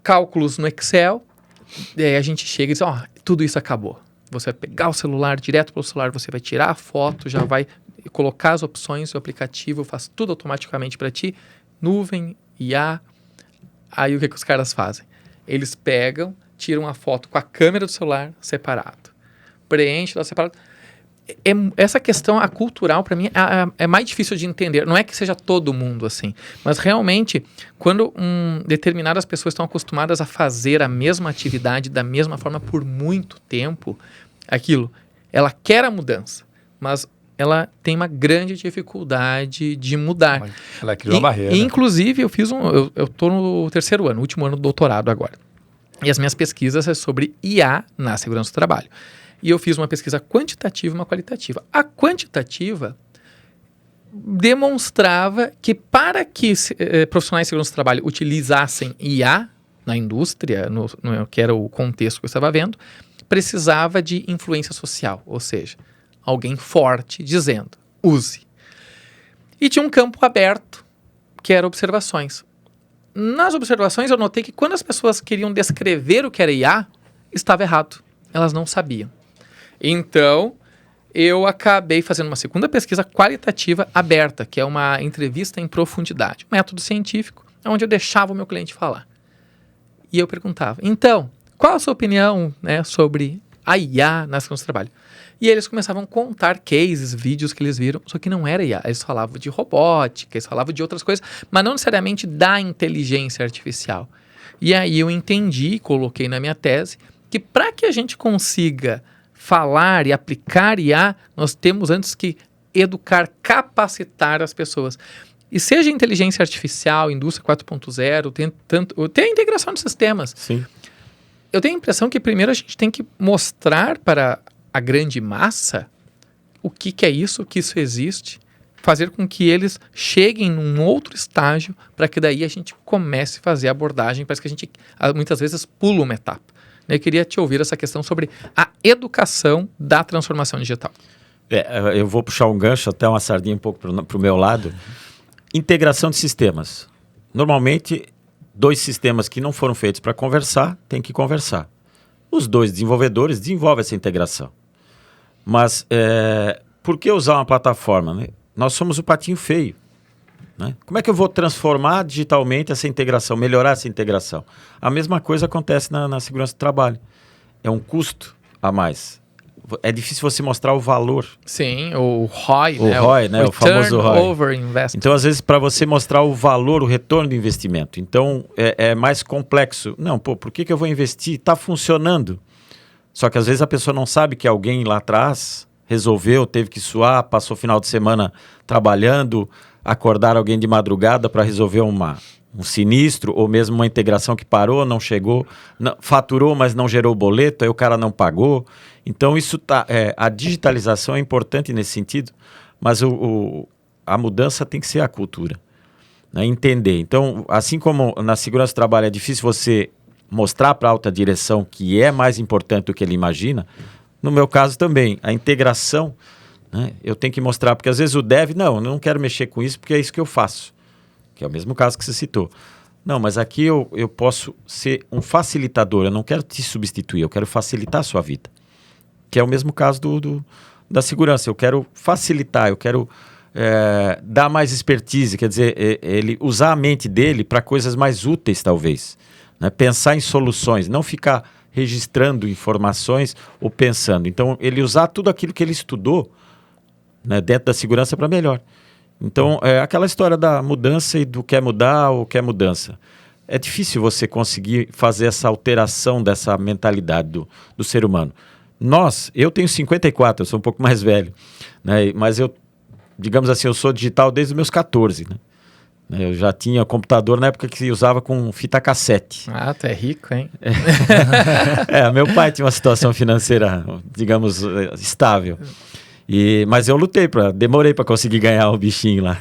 Speaker 1: Cálculos no Excel, e aí a gente chega e diz, tudo isso acabou. Você vai pegar o celular, direto para o celular, você vai tirar a foto, já vai colocar as opções do aplicativo, faz tudo automaticamente para ti, nuvem, IA. Aí o que os caras fazem? Eles pegam, tiram a foto com a câmera do celular separado, preenche lá separado. Essa questão, a cultural, para mim, é mais difícil de entender. Não é que seja todo mundo assim, mas realmente, quando determinadas pessoas estão acostumadas a fazer a mesma atividade da mesma forma por muito tempo, ela quer a mudança, mas ela tem uma grande dificuldade de mudar.
Speaker 3: Ela criou uma barreira.
Speaker 1: Inclusive, eu estou no 3º ano, último ano do doutorado agora. E as minhas pesquisas são sobre IA na segurança do trabalho. E eu fiz uma pesquisa quantitativa e uma qualitativa. A quantitativa demonstrava que para que profissionais de segurança do trabalho utilizassem IA na indústria, que era o contexto que eu estava vendo, precisava de influência social, ou seja, alguém forte dizendo, use. E tinha um campo aberto, que era observações. Nas observações eu notei que quando as pessoas queriam descrever o que era IA, estava errado. Elas não sabiam. Então, eu acabei fazendo uma segunda pesquisa qualitativa aberta, que é uma entrevista em profundidade, um método científico, onde eu deixava o meu cliente falar. E eu perguntava, então, qual a sua opinião, né, sobre a IA na segurança do trabalho? E eles começavam a contar cases, vídeos que eles viram, só que não era IA. Eles falavam de robótica, eles falavam de outras coisas, mas não necessariamente da inteligência artificial. E aí eu entendi, coloquei na minha tese, que para que a gente consiga falar e aplicar IA, nós temos antes que educar, capacitar as pessoas. E seja inteligência artificial, indústria 4.0, tem a integração de sistemas.
Speaker 2: Sim.
Speaker 1: Eu tenho a impressão que primeiro a gente tem que mostrar para a grande massa o que é isso, que isso existe, fazer com que eles cheguem num outro estágio para que daí a gente comece a fazer a abordagem. Parece que a gente muitas vezes pula uma etapa. Eu queria te ouvir essa questão sobre a educação da transformação digital.
Speaker 2: Eu vou puxar um gancho, até uma sardinha um pouco para o meu lado. Integração de sistemas. Normalmente, 2 sistemas que não foram feitos para conversar, têm que conversar. Os 2 desenvolvedores desenvolvem essa integração. Mas por que usar uma plataforma? Né? Nós somos o patinho feio. Né? Como é que eu vou transformar digitalmente essa integração, melhorar essa integração? A mesma coisa acontece na segurança do trabalho. É um custo a mais. é difícil você mostrar o valor.
Speaker 1: Sim, o ROI,
Speaker 2: O ROI, né? O famoso ROI.
Speaker 1: Over Investment.
Speaker 2: Então, às vezes, para você mostrar o valor, o retorno do investimento. Então, é mais complexo. Não, por que eu vou investir? Está funcionando. Só que, às vezes, a pessoa não sabe que alguém lá atrás resolveu, teve que suar, passou o final de semana trabalhando, acordar alguém de madrugada para resolver um sinistro, ou mesmo uma integração que parou, não chegou, faturou, mas não gerou boleto, aí o cara não pagou. Então, a digitalização é importante nesse sentido, mas a mudança tem que ser a cultura, né? Entender. Então, assim como na segurança do trabalho é difícil você mostrar para a alta direção que é mais importante do que ele imagina, no meu caso também, a integração, né? Eu tenho que mostrar, porque às vezes o dev, não, eu não quero mexer com isso porque é isso que eu faço, que é o mesmo caso que você citou. Não, mas aqui eu posso ser um facilitador, eu não quero te substituir, eu quero facilitar a sua vida. Que é o mesmo caso da segurança, eu quero facilitar, eu quero dar mais expertise, quer dizer, ele usar a mente dele para coisas mais úteis talvez, né? Pensar em soluções, não ficar registrando informações ou pensando. Então, ele usar tudo aquilo que ele estudou, né, dentro da segurança para melhor. Então, é aquela história da mudança e do quer mudar ou quer mudança. É difícil você conseguir fazer essa alteração dessa mentalidade do ser humano. Eu tenho 54, eu sou um pouco mais velho, né, mas digamos assim, eu sou digital desde os meus 14, né? Eu já tinha computador na época que se usava com fita cassete.
Speaker 1: Ah, tu é rico, hein?
Speaker 2: Meu pai tinha uma situação financeira, digamos, estável. Mas eu demorei para conseguir ganhar o bichinho lá.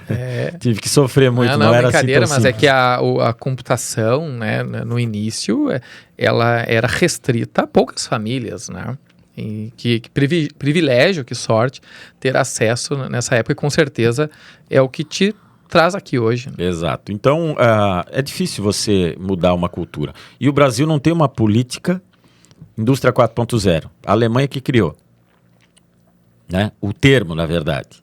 Speaker 2: Tive que sofrer muito, não era
Speaker 1: brincadeira,
Speaker 2: assim.
Speaker 1: Mas é que a computação, né, no início, ela era restrita a poucas famílias, né? E que privilégio, que sorte ter acesso nessa época, e com certeza é o que te traz aqui hoje. Né?
Speaker 2: Exato. Então, é difícil você mudar uma cultura. E o Brasil não tem uma política indústria 4.0. A Alemanha que criou, né? O termo, na verdade.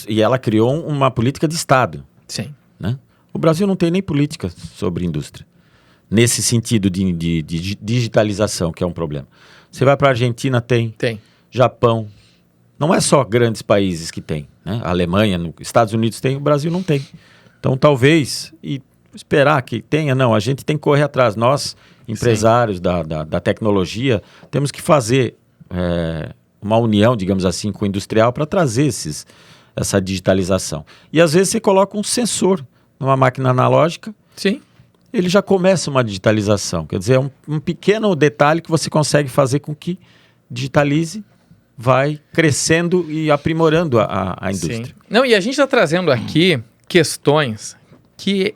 Speaker 2: E ela criou uma política de Estado.
Speaker 1: Sim.
Speaker 2: Né? O Brasil não tem nem política sobre indústria. Nesse sentido de digitalização, que é um problema. Você vai para a Argentina, tem. Japão. Não é só grandes países que tem, né? A Alemanha, Estados Unidos tem, o Brasil não tem. Então, talvez, e esperar que tenha, não, a gente tem que correr atrás. Nós, empresários da tecnologia, temos que fazer uma união, digamos assim, com o industrial para trazer essa digitalização. E, às vezes, você coloca um sensor numa máquina analógica,
Speaker 1: sim,
Speaker 2: ele já começa uma digitalização. Quer dizer, é um pequeno detalhe que você consegue fazer com que digitalize, vai crescendo e aprimorando a indústria.
Speaker 1: Sim. Não, e a gente está trazendo aqui questões que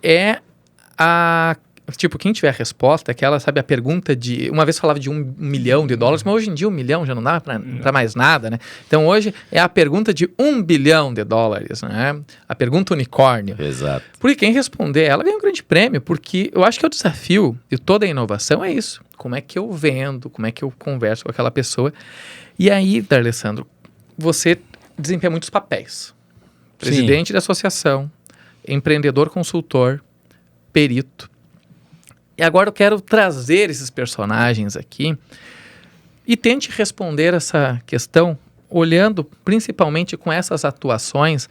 Speaker 1: tipo, quem tiver a resposta, aquela, sabe, a pergunta uma vez falava de $1 milhão, mas hoje em dia $1 milhão já não dá para mais nada, né? Então hoje é a pergunta de $1 bilhão, né? A pergunta unicórnio.
Speaker 2: Exato.
Speaker 1: Porque quem responder ela ganha um grande prêmio, porque eu acho que o desafio de toda a inovação é isso. Como é que eu vendo, como é que eu converso com aquela pessoa. E aí, D'Alessandro, você desempenha muitos papéis. Presidente da associação, empreendedor consultor, perito. E agora eu quero trazer esses personagens aqui e tente responder essa questão olhando principalmente com essas atuações.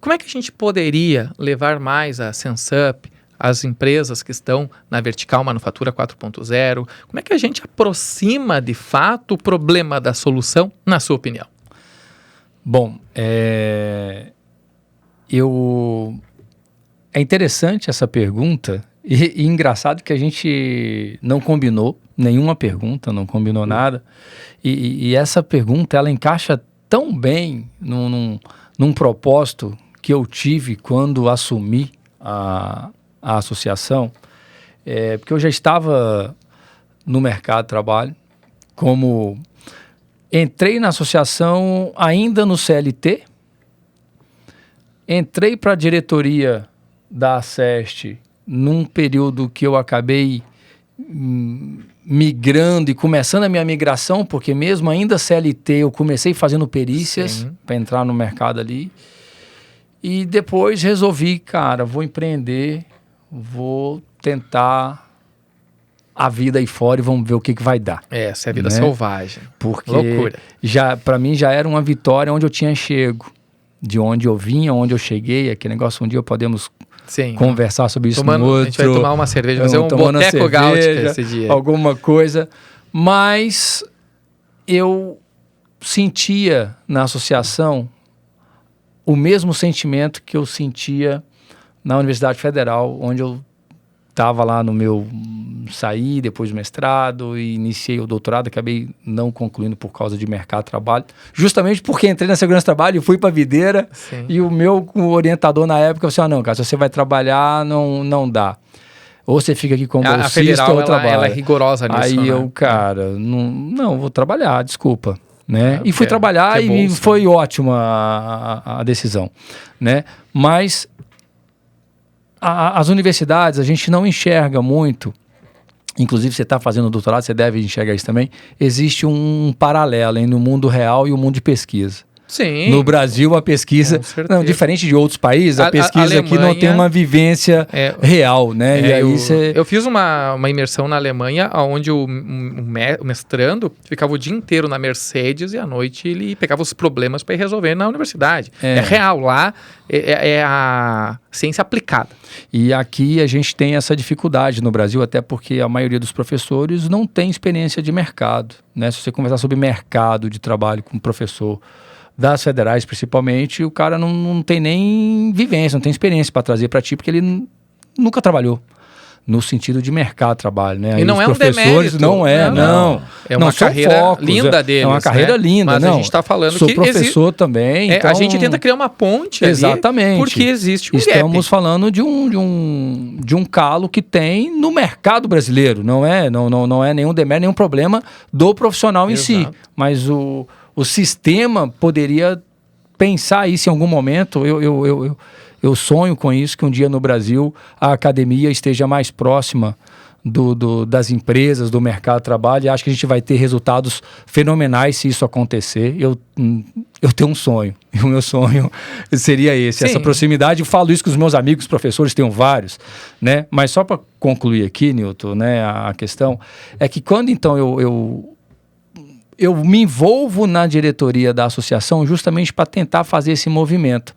Speaker 1: Como é que a gente poderia levar mais a SenseUp, as empresas que estão na vertical manufatura 4.0, como é que a gente aproxima de fato o problema da solução, na sua opinião?
Speaker 3: Bom, é interessante essa pergunta e engraçado que a gente não combinou nenhuma pergunta, não combinou nada, e essa pergunta ela encaixa tão bem num propósito que eu tive quando assumi a associação, porque eu já estava no mercado de trabalho, entrei na associação ainda no CLT, entrei para a diretoria da ACEST num período que eu acabei migrando e começando a minha migração, porque mesmo ainda CLT eu comecei fazendo perícias para entrar no mercado ali, e depois resolvi, cara, vou empreender, vou tentar a vida aí fora e vamos ver o que vai dar.
Speaker 1: Essa é a vida selvagem.
Speaker 3: Porque
Speaker 1: loucura.
Speaker 3: Para mim já era uma vitória onde eu tinha chego. De onde eu vinha, onde eu cheguei, aquele negócio, um dia podemos conversar sobre isso no outro.
Speaker 1: A gente vai tomar uma cerveja, fazer um boteco gáutica esse dia.
Speaker 3: Alguma coisa. Mas eu sentia na associação o mesmo sentimento que eu sentia na Universidade Federal, onde eu estava lá no meu... Saí depois do mestrado e iniciei o doutorado, acabei não concluindo por causa de mercado de trabalho, justamente porque entrei na segurança do trabalho e fui para a videira.
Speaker 1: Sim. E
Speaker 3: o meu orientador na época falou assim, não, cara, se você vai trabalhar, não dá. Ou você fica aqui como bolsista,
Speaker 1: a federal,
Speaker 3: ou trabalha.
Speaker 1: Ela é rigorosa nisso,
Speaker 3: Aí
Speaker 1: né?
Speaker 3: eu, cara, não vou trabalhar, desculpa. Né?
Speaker 1: É,
Speaker 3: e fui trabalhar e
Speaker 1: bolsa,
Speaker 3: foi ótima a decisão. Né? Mas as universidades, a gente não enxerga muito. Inclusive, você está fazendo doutorado, você deve enxergar isso também. Existe um paralelo entre o mundo real e o mundo de pesquisa.
Speaker 1: Sim.
Speaker 3: No Brasil, a pesquisa... Não, diferente de outros países, a pesquisa aqui não tem uma vivência real, né? E aí
Speaker 1: eu fiz uma imersão na Alemanha, onde o mestrando ficava o dia inteiro na Mercedes e à noite ele pegava os problemas para ir resolver na universidade. É real, lá é a ciência aplicada.
Speaker 3: E aqui a gente tem essa dificuldade no Brasil, até porque a maioria dos professores não tem experiência de mercado, né? Se você conversar sobre mercado de trabalho com um professor das federais, principalmente, o cara não tem nem vivência, não tem experiência para trazer para ti, porque ele nunca trabalhou no sentido de mercado de trabalho, né?
Speaker 1: E não é um demérito.
Speaker 3: Não.
Speaker 1: É uma carreira linda deles.
Speaker 3: É uma carreira linda,
Speaker 1: mas a gente está falando
Speaker 3: Sou professor também.
Speaker 1: Então... A gente tenta criar uma ponte
Speaker 3: exatamente,
Speaker 1: ali, porque existe um
Speaker 3: Estamos falando de um calo que tem no mercado brasileiro. Não é nenhum demérito, nenhum problema do profissional em si. Mas o sistema poderia pensar isso em algum momento. Eu sonho com isso, que um dia no Brasil a academia esteja mais próxima das empresas, do mercado de trabalho, e acho que a gente vai ter resultados fenomenais se isso acontecer. Eu tenho um sonho, e o meu sonho seria esse, essa proximidade. Eu falo isso com os meus amigos, professores, tenho vários, né? Mas só para concluir aqui, Newton, né, a questão é que quando então eu me envolvo na diretoria da associação justamente para tentar fazer esse movimento.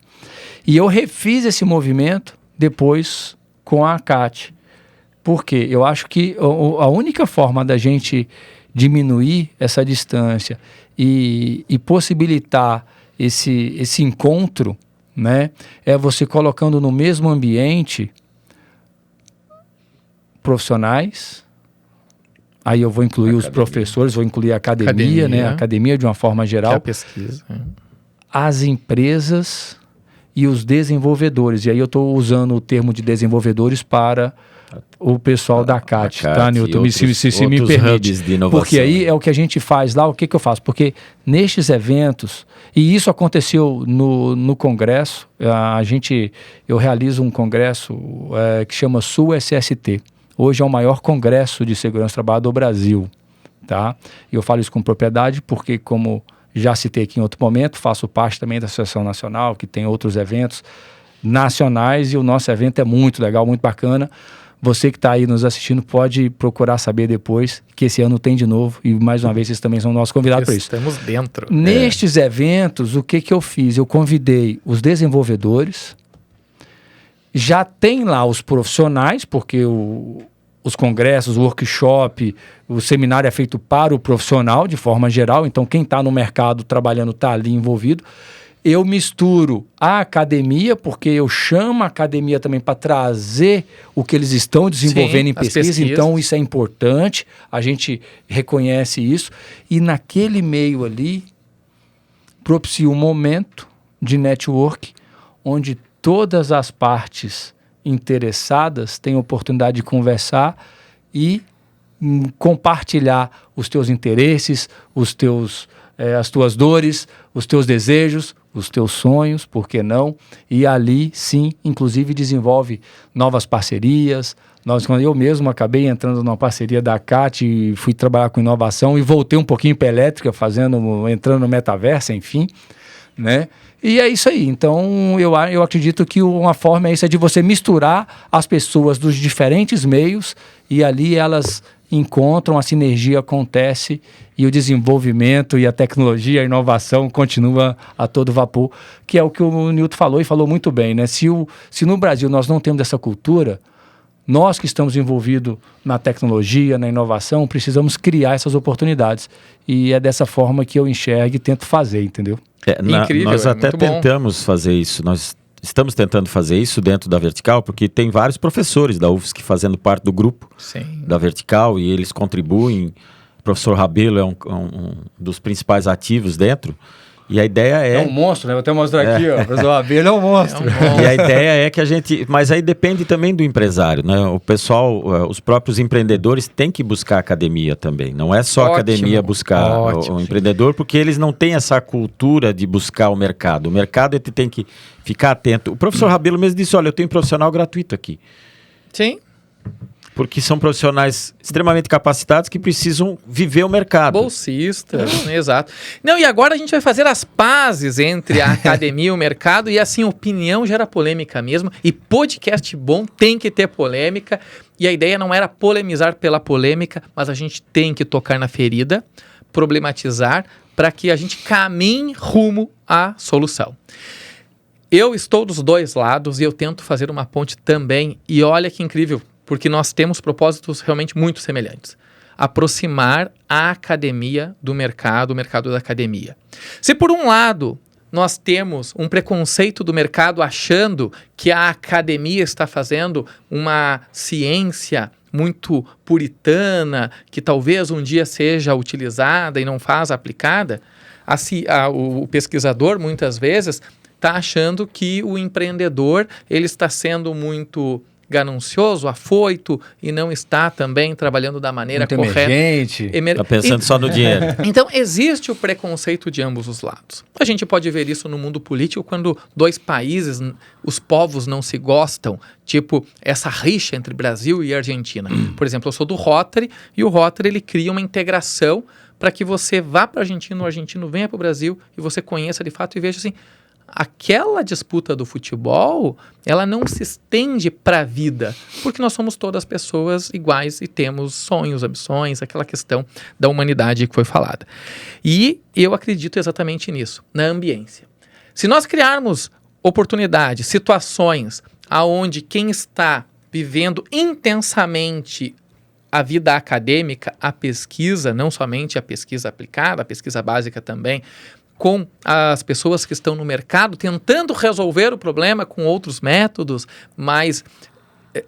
Speaker 3: E eu refiz esse movimento depois com a ACAT. Por quê? Eu acho que a única forma da gente diminuir essa distância e possibilitar esse encontro, né, é você colocando no mesmo ambiente profissionais. Aí eu vou incluir os professores, vou incluir a academia, né? A academia de uma forma geral.
Speaker 1: Que é a pesquisa.
Speaker 3: As empresas e os desenvolvedores. E aí eu estou usando o termo de desenvolvedores para o pessoal da ACAT, tá, Newton? Se me permite. Porque aí é o que a gente faz lá, o que eu faço? Porque nestes eventos, e isso aconteceu no congresso, eu realizo um congresso que chama Sul-SST. Hoje é o maior congresso de segurança do trabalho do Brasil, tá? E eu falo isso com propriedade porque, como já citei aqui em outro momento, faço parte também da Associação Nacional, que tem outros eventos nacionais, e o nosso evento é muito legal, muito bacana. Você que está aí nos assistindo pode procurar saber depois, que esse ano tem de novo, e mais uma vez vocês também são nossos convidados para isso.
Speaker 1: Estamos dentro.
Speaker 3: Nestes eventos, o que eu fiz? Eu convidei os desenvolvedores. Já tem lá os profissionais, porque os congressos, o workshop, o seminário é feito para o profissional de forma geral, então quem está no mercado trabalhando está ali envolvido. Eu misturo a academia, porque eu chamo a academia também para trazer o que eles estão desenvolvendo em pesquisa, então isso é importante, a gente reconhece isso. E naquele meio ali, propicio um momento de network, onde todas as partes interessadas têm oportunidade de conversar e compartilhar os teus interesses, as tuas dores, os teus desejos, os teus sonhos, por que não? E ali, sim, inclusive desenvolve novas parcerias. Eu mesmo acabei entrando numa parceria da ACAT e fui trabalhar com inovação e voltei um pouquinho para elétrica, entrando no metaverso, enfim, né? E é isso aí. Então, eu acredito que uma forma é de você misturar as pessoas dos diferentes meios e ali elas encontram, a sinergia acontece e o desenvolvimento e a tecnologia, a inovação continua a todo vapor, que é o que o Nilton falou e falou muito bem, né? Se no Brasil nós não temos essa cultura, nós que estamos envolvidos na tecnologia, na inovação, precisamos criar essas oportunidades. E é dessa forma que eu enxergo e tento fazer, entendeu?
Speaker 1: Incrível,
Speaker 2: nós até
Speaker 1: muito bom.
Speaker 2: tentamos fazer isso. Nós estamos tentando fazer isso dentro da Vertical, porque tem vários professores da UFSC fazendo parte do grupo da Vertical e eles contribuem. O professor Rabelo é um dos principais ativos dentro. E a ideia é...
Speaker 3: É um monstro, né? Vou até mostrar aqui, ó. O professor Rabelo é um monstro.
Speaker 2: E a ideia é que a gente... Mas aí depende também do empresário, né? O pessoal, os próprios empreendedores têm que buscar academia também. Não é só a academia buscar o empreendedor, porque eles não têm essa cultura de buscar o mercado. O mercado ele tem que ficar atento. O professor Rabelo mesmo disse, olha, eu tenho profissional gratuito aqui.
Speaker 1: Sim.
Speaker 2: Porque são profissionais extremamente capacitados que precisam viver o mercado.
Speaker 1: Bolsistas, exato. Não, e agora a gente vai fazer as pazes entre a academia e o mercado, e assim, opinião gera polêmica mesmo, e podcast bom tem que ter polêmica, e a ideia não era polemizar pela polêmica, mas a gente tem que tocar na ferida, problematizar, para que a gente caminhe rumo à solução. Eu estou dos dois lados e eu tento fazer uma ponte também, e olha que incrível, porque nós temos propósitos realmente muito semelhantes. Aproximar a academia do mercado, o mercado da academia. Se por um lado nós temos um preconceito do mercado achando que a academia está fazendo uma ciência muito puritana, que talvez um dia seja utilizada e não faz aplicada, o pesquisador muitas vezes está achando que o empreendedor ele está sendo muito ganancioso, afoito e não está também trabalhando da maneira
Speaker 3: muito
Speaker 1: correta.
Speaker 3: Emergente.
Speaker 2: Está pensando só no dinheiro.
Speaker 1: Então, existe o preconceito de ambos os lados. A gente pode ver isso no mundo político quando dois países, os povos não se gostam, tipo essa rixa entre Brasil e Argentina. Por exemplo, eu sou do Rotary e o Rotary ele cria uma integração para que você vá para a Argentina, o argentino venha para o Brasil e você conheça de fato e veja assim, aquela disputa do futebol, ela não se estende para a vida, porque nós somos todas pessoas iguais e temos sonhos, ambições, aquela questão da humanidade que foi falada. E eu acredito exatamente nisso, na ambiência. Se nós criarmos oportunidades, situações aonde quem está vivendo intensamente a vida acadêmica, a pesquisa, não somente a pesquisa aplicada, a pesquisa básica também, com as pessoas que estão no mercado, tentando resolver o problema com outros métodos mais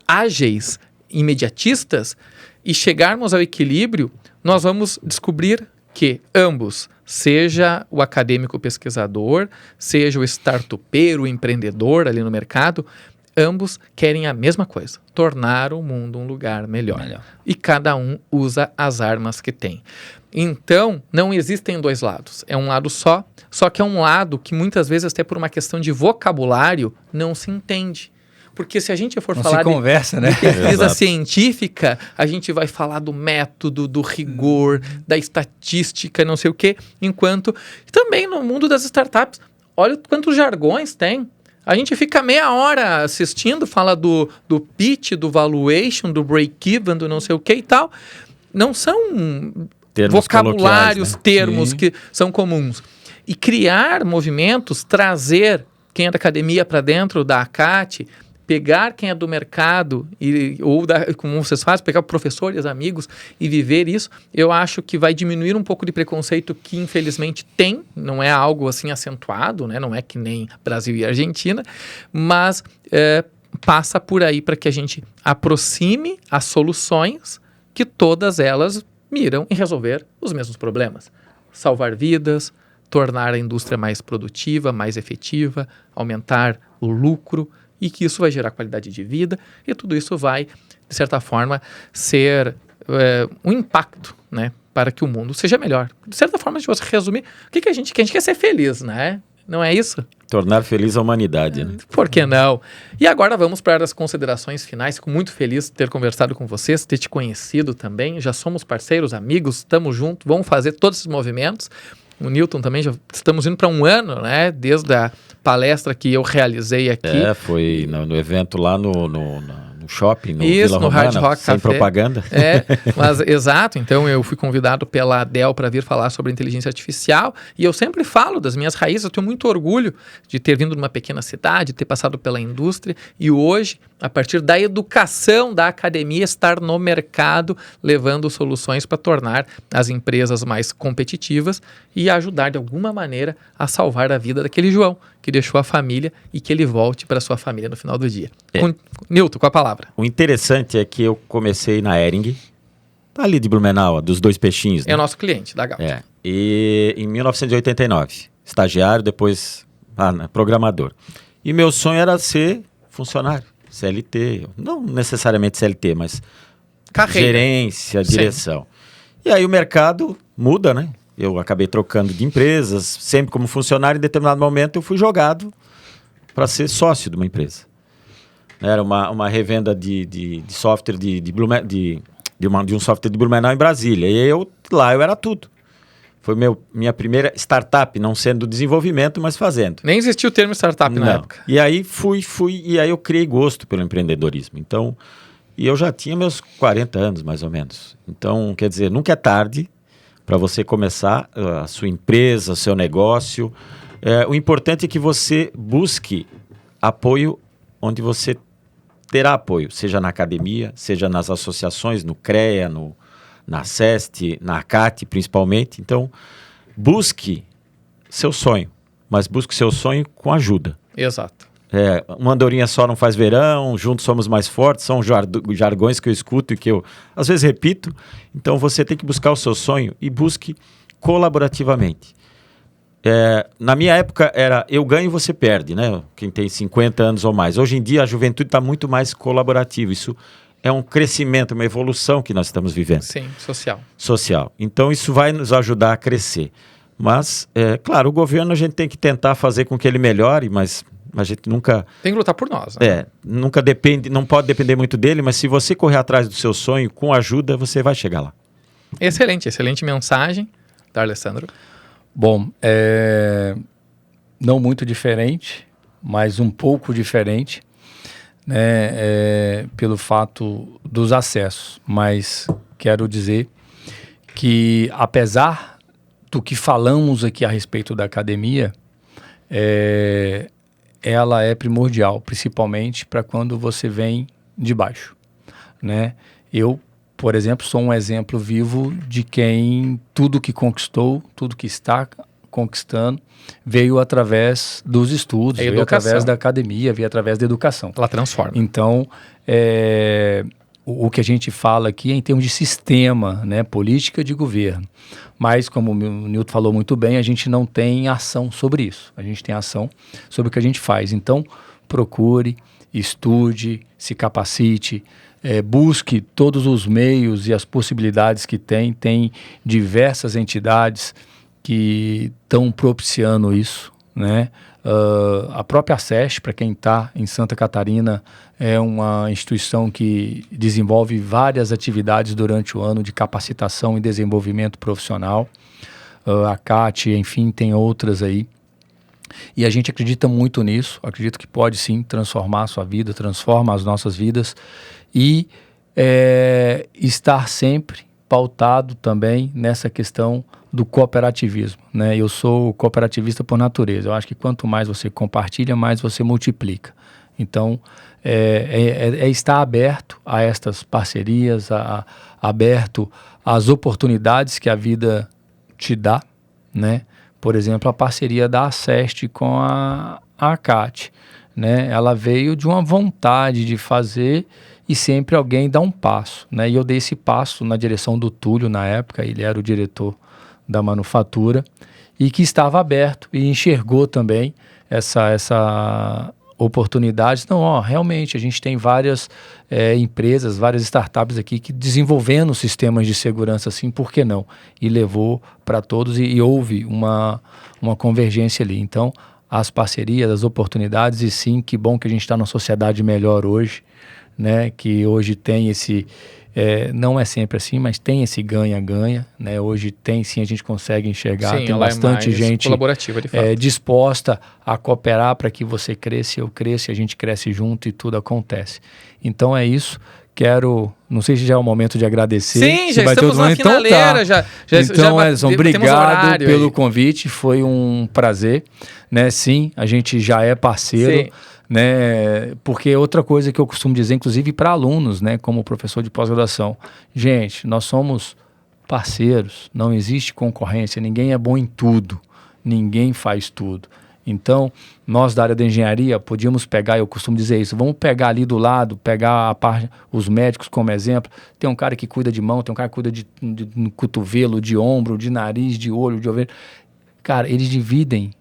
Speaker 1: ágeis, imediatistas, e chegarmos ao equilíbrio, nós vamos descobrir que ambos, seja o acadêmico pesquisador, seja o startupeiro, o empreendedor ali no mercado, ambos querem a mesma coisa, tornar o mundo um lugar melhor. E cada um usa as armas que tem. Então, não existem dois lados. É um lado só que é um lado que muitas vezes, até por uma questão de vocabulário, não se entende. Porque se a gente for falar de pesquisa científica, a gente vai falar do método, do rigor, da estatística, não sei o quê. Enquanto também no mundo das startups, olha quantos jargões tem. A gente fica meia hora assistindo, fala do pitch, do valuation, do break-even, do não sei o que e tal. Não são termos vocabulários, né? Termos que são comuns. E criar movimentos, trazer quem é da academia para dentro da ACAT, pegar quem é do mercado, como vocês fazem, pegar professores, amigos e viver isso, eu acho que vai diminuir um pouco de preconceito que infelizmente tem, não é algo assim acentuado, né? Não é que nem Brasil e Argentina, mas passa por aí para que a gente aproxime as soluções que todas elas miram em resolver os mesmos problemas. Salvar vidas, tornar a indústria mais produtiva, mais efetiva, aumentar o lucro, e que isso vai gerar qualidade de vida, e tudo isso vai, de certa forma, ser um impacto, né, para que o mundo seja melhor. De certa forma, se você resumir, o que a gente quer? A gente quer ser feliz, né? Não é isso?
Speaker 2: Tornar feliz a humanidade, né?
Speaker 1: Por que não? E agora vamos para as considerações finais. Fico muito feliz de ter conversado com vocês, ter te conhecido também. Já somos parceiros, amigos, estamos juntos, vamos fazer todos esses movimentos. O Nilton também, já estamos indo para um ano, né? Desde a palestra que eu realizei aqui.
Speaker 2: Foi no evento lá no shopping no
Speaker 1: Isso,
Speaker 2: Vila
Speaker 1: no
Speaker 2: Romana,
Speaker 1: Hard Rock
Speaker 2: sem
Speaker 1: Café.
Speaker 2: propaganda.
Speaker 1: Mas exato, então eu fui convidado pela Dell para vir falar sobre inteligência artificial e eu sempre falo das minhas raízes, eu tenho muito orgulho de ter vindo de uma pequena cidade, ter passado pela indústria e hoje, a partir da educação da academia, estar no mercado levando soluções para tornar as empresas mais competitivas e ajudar de alguma maneira a salvar a vida daquele João que deixou a família e que ele volte para sua família no final do dia. Nilton, com a palavra.
Speaker 2: O interessante é que eu comecei na Hering, ali de Blumenau, dos dois peixinhos.
Speaker 1: É o nosso cliente da Gaut.
Speaker 2: E em 1989, estagiário, depois programador. E meu sonho era ser funcionário, CLT, não necessariamente CLT, mas
Speaker 1: Carreira.
Speaker 2: Gerência, direção. E aí o mercado muda, né? Eu acabei trocando de empresas, sempre como funcionário, em determinado momento eu fui jogado para ser sócio de uma empresa. Era uma revenda de software de um software de Blumenau em Brasília. E lá eu era tudo. Foi minha primeira startup, não sendo desenvolvimento, mas fazendo.
Speaker 1: Nem existia o termo startup na época.
Speaker 2: E aí e aí eu criei gosto pelo empreendedorismo. Então, e eu já tinha meus 40 anos, mais ou menos. Então, quer dizer, nunca é tarde para você começar a sua empresa, o seu negócio. O importante é que você busque apoio onde você terá apoio, seja na academia, seja nas associações, no CREA, na SEST, na ACAT principalmente. Então, busque seu sonho, mas busque seu sonho com ajuda.
Speaker 1: Exato.
Speaker 2: Uma andorinha só não faz verão, juntos somos mais fortes, são jargões que eu escuto e que eu às vezes repito. Então você tem que buscar o seu sonho e busque colaborativamente. Na minha época era eu ganho e você perde, né? Quem tem 50 anos ou mais. Hoje em dia a juventude está muito mais colaborativa. Isso é um crescimento, uma evolução que nós estamos vivendo.
Speaker 1: Sim, social.
Speaker 2: Social. Então isso vai nos ajudar a crescer. Mas, claro, o governo a gente tem que tentar fazer com que ele melhore, mas a gente nunca...
Speaker 1: Tem que lutar por nós. Né?
Speaker 2: Nunca depende, não pode depender muito dele, mas se você correr atrás do seu sonho, com ajuda, você vai chegar lá.
Speaker 1: Excelente mensagem, da Alessandro.
Speaker 3: Bom, não muito diferente, mas um pouco diferente, né, pelo fato dos acessos. Mas quero dizer que, apesar do que falamos aqui a respeito da academia, ela é primordial, principalmente para quando você vem de baixo, né? Eu, por exemplo, sou um exemplo vivo de quem tudo que conquistou, tudo que está conquistando, veio através dos estudos, veio através da academia, veio através da educação.
Speaker 1: Ela transforma.
Speaker 3: Então, o que a gente fala aqui é em termos de sistema, né, política de governo. Mas, como o Nilton falou muito bem, a gente não tem ação sobre isso. A gente tem ação sobre o que a gente faz. Então, procure, estude, se capacite, busque todos os meios e as possibilidades que tem. Tem diversas entidades que estão propiciando isso, né? A própria SEST, para quem está em Santa Catarina, é uma instituição que desenvolve várias atividades durante o ano de capacitação e desenvolvimento profissional. A CAT, enfim, tem outras aí. E a gente acredita muito nisso, acredito que pode sim transformar a sua vida, transforma as nossas vidas e estar sempre pautado também nessa questão do cooperativismo, né? Eu sou cooperativista por natureza. Eu acho que quanto mais você compartilha, mais você multiplica. Então, estar aberto a estas parcerias, aberto às oportunidades que a vida te dá, né? Por exemplo, a parceria da ACEST com a ACAT, né? Ela veio de uma vontade de fazer e sempre alguém dá um passo, né? E eu dei esse passo na direção do Túlio na época, ele era o diretor da manufatura, e que estava aberto e enxergou também essa oportunidade. Não, realmente a gente tem várias empresas, várias startups aqui que desenvolvendo sistemas de segurança assim, por que não? E levou para todos e houve uma convergência ali. Então, as parcerias, as oportunidades, e sim, que bom que a gente está numa sociedade melhor hoje, né? Que hoje tem Não é sempre assim, mas tem esse ganha-ganha, né? Hoje tem sim, a gente consegue enxergar,
Speaker 1: Sim,
Speaker 3: tem
Speaker 1: ela
Speaker 3: bastante
Speaker 1: é mais
Speaker 3: gente
Speaker 1: colaborativa, de fato.
Speaker 3: disposta a cooperar para que você cresça, eu cresça, a gente cresce junto e tudo acontece. Então é isso. Não sei se já é o momento de agradecer.
Speaker 1: Sim, já
Speaker 3: vai ter
Speaker 1: estamos na finaleira.
Speaker 3: Então, Edson, obrigado pelo
Speaker 1: aí.
Speaker 3: convite, foi um prazer, né? Sim, a gente já é parceiro.
Speaker 1: Sim.
Speaker 3: Né? Porque outra coisa que eu costumo dizer, inclusive para alunos, né, como professor de pós-graduação, gente, nós somos parceiros, não existe concorrência, ninguém é bom em tudo, ninguém faz tudo. Então, nós da área da engenharia podíamos pegar, eu costumo dizer isso, vamos pegar ali do lado, pegar os médicos como exemplo. Tem um cara que cuida de mão, tem um cara que cuida de cotovelo, de ombro, de nariz, de olho, de ouvido. Cara, eles dividem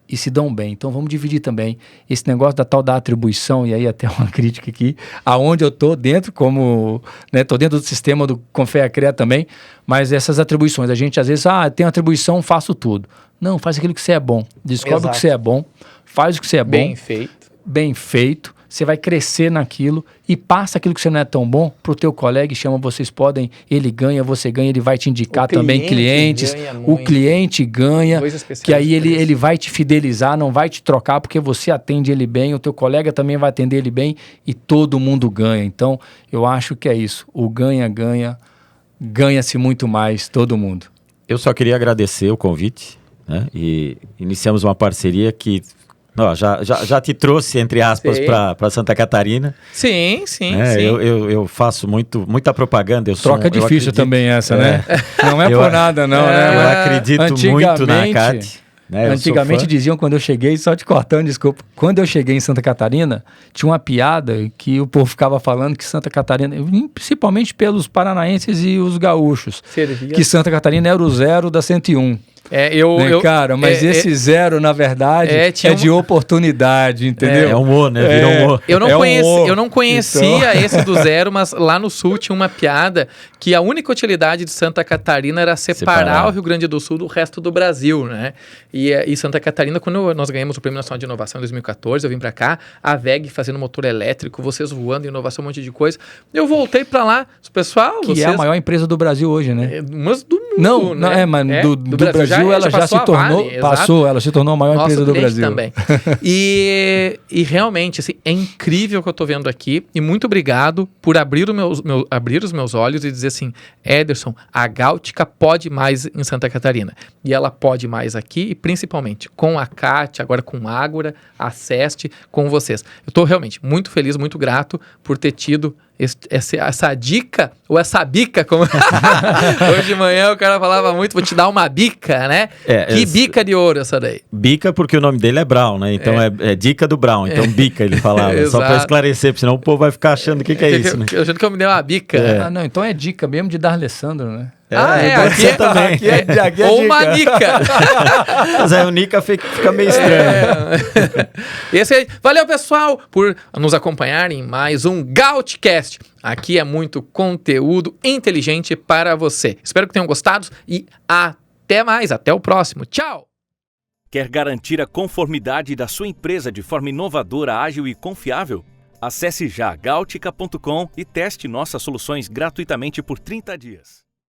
Speaker 3: e se dão bem. Então vamos dividir também esse negócio da atribuição, e aí até uma crítica aqui, aonde eu tô dentro, como, né, tô dentro do sistema do Confea-CREA também, mas essas atribuições, a gente às vezes, tem atribuição, faço tudo. Não, faz aquilo que você é bom, descobre o que você é bom, faz o que você é bom. Bem feito, você vai crescer naquilo e passa aquilo que você não é tão bom para o teu colega e chama, vocês podem, ele ganha, você ganha, ele vai te indicar também clientes, o cliente ganha, que aí ele vai te fidelizar, não vai te trocar porque você atende ele bem, o teu colega também vai atender ele bem e todo mundo ganha. Então, eu acho que é isso, o ganha-ganha, ganha-se muito mais todo mundo.
Speaker 2: Eu só queria agradecer o convite, né? E iniciamos uma parceria que já te trouxe, entre aspas, para Santa Catarina.
Speaker 1: Sim.
Speaker 2: Eu faço muita propaganda.
Speaker 3: Troca difícil também essa, né? Não é por nada, não, né?
Speaker 2: Eu acredito muito na CAT. Né?
Speaker 3: Antigamente diziam, quando eu cheguei, só te cortando, desculpa, quando eu cheguei em Santa Catarina, tinha uma piada que o povo ficava falando que Santa Catarina, principalmente pelos paranaenses e os gaúchos, que Santa Catarina era o 0 da 101. Cara, mas esse 0, na verdade, é de oportunidade, entendeu?
Speaker 2: É humor, né? Virou humor.
Speaker 1: Eu não conhecia esse do 0, mas lá no Sul tinha uma piada que a única utilidade de Santa Catarina era separar o Rio Grande do Sul do resto do Brasil, né? E Santa Catarina, quando nós ganhamos o Prêmio Nacional de Inovação em 2014, eu vim pra cá, a VEG fazendo motor elétrico, vocês voando, inovação, um monte de coisa. Eu voltei pra lá, pessoal...
Speaker 3: Que é a maior empresa do Brasil hoje, né?
Speaker 1: Mas do mundo, né?
Speaker 3: Mas do Brasil ela já se tornou, ela se tornou a maior empresa do Brasil.
Speaker 1: Também. E realmente, assim, é incrível o que eu tô vendo aqui, e muito obrigado por abrir os meus olhos e dizer assim, Ederson, a Gáutica pode mais em Santa Catarina. E ela pode mais aqui, e principalmente com a CAT, agora com a Ágora, a SEST, com vocês. Eu tô realmente muito feliz, muito grato por ter tido essa dica, ou essa bica, como hoje de manhã o cara falava muito, vou te dar uma bica, né? Que bica de ouro essa daí.
Speaker 2: Bica porque o nome dele é Brown, né? Então é dica do Brown, então bica ele falava, só para esclarecer, porque senão o povo vai ficar achando o que é isso, né?
Speaker 1: Eu achando que eu me dei uma bica.
Speaker 3: Não, então é dica mesmo de D'Alessandro, né?
Speaker 2: Aqui também.
Speaker 3: Aqui é
Speaker 1: ou uma nica.
Speaker 2: Mas aí o nica fica meio estranho.
Speaker 1: Esse aí. Valeu, pessoal, por nos acompanharem em mais um Gautcast. Aqui é muito conteúdo inteligente para você. Espero que tenham gostado e até mais. Até o próximo. Tchau!
Speaker 4: Quer garantir a conformidade da sua empresa de forma inovadora, ágil e confiável? Acesse já gautica.com e teste nossas soluções gratuitamente por 30 dias.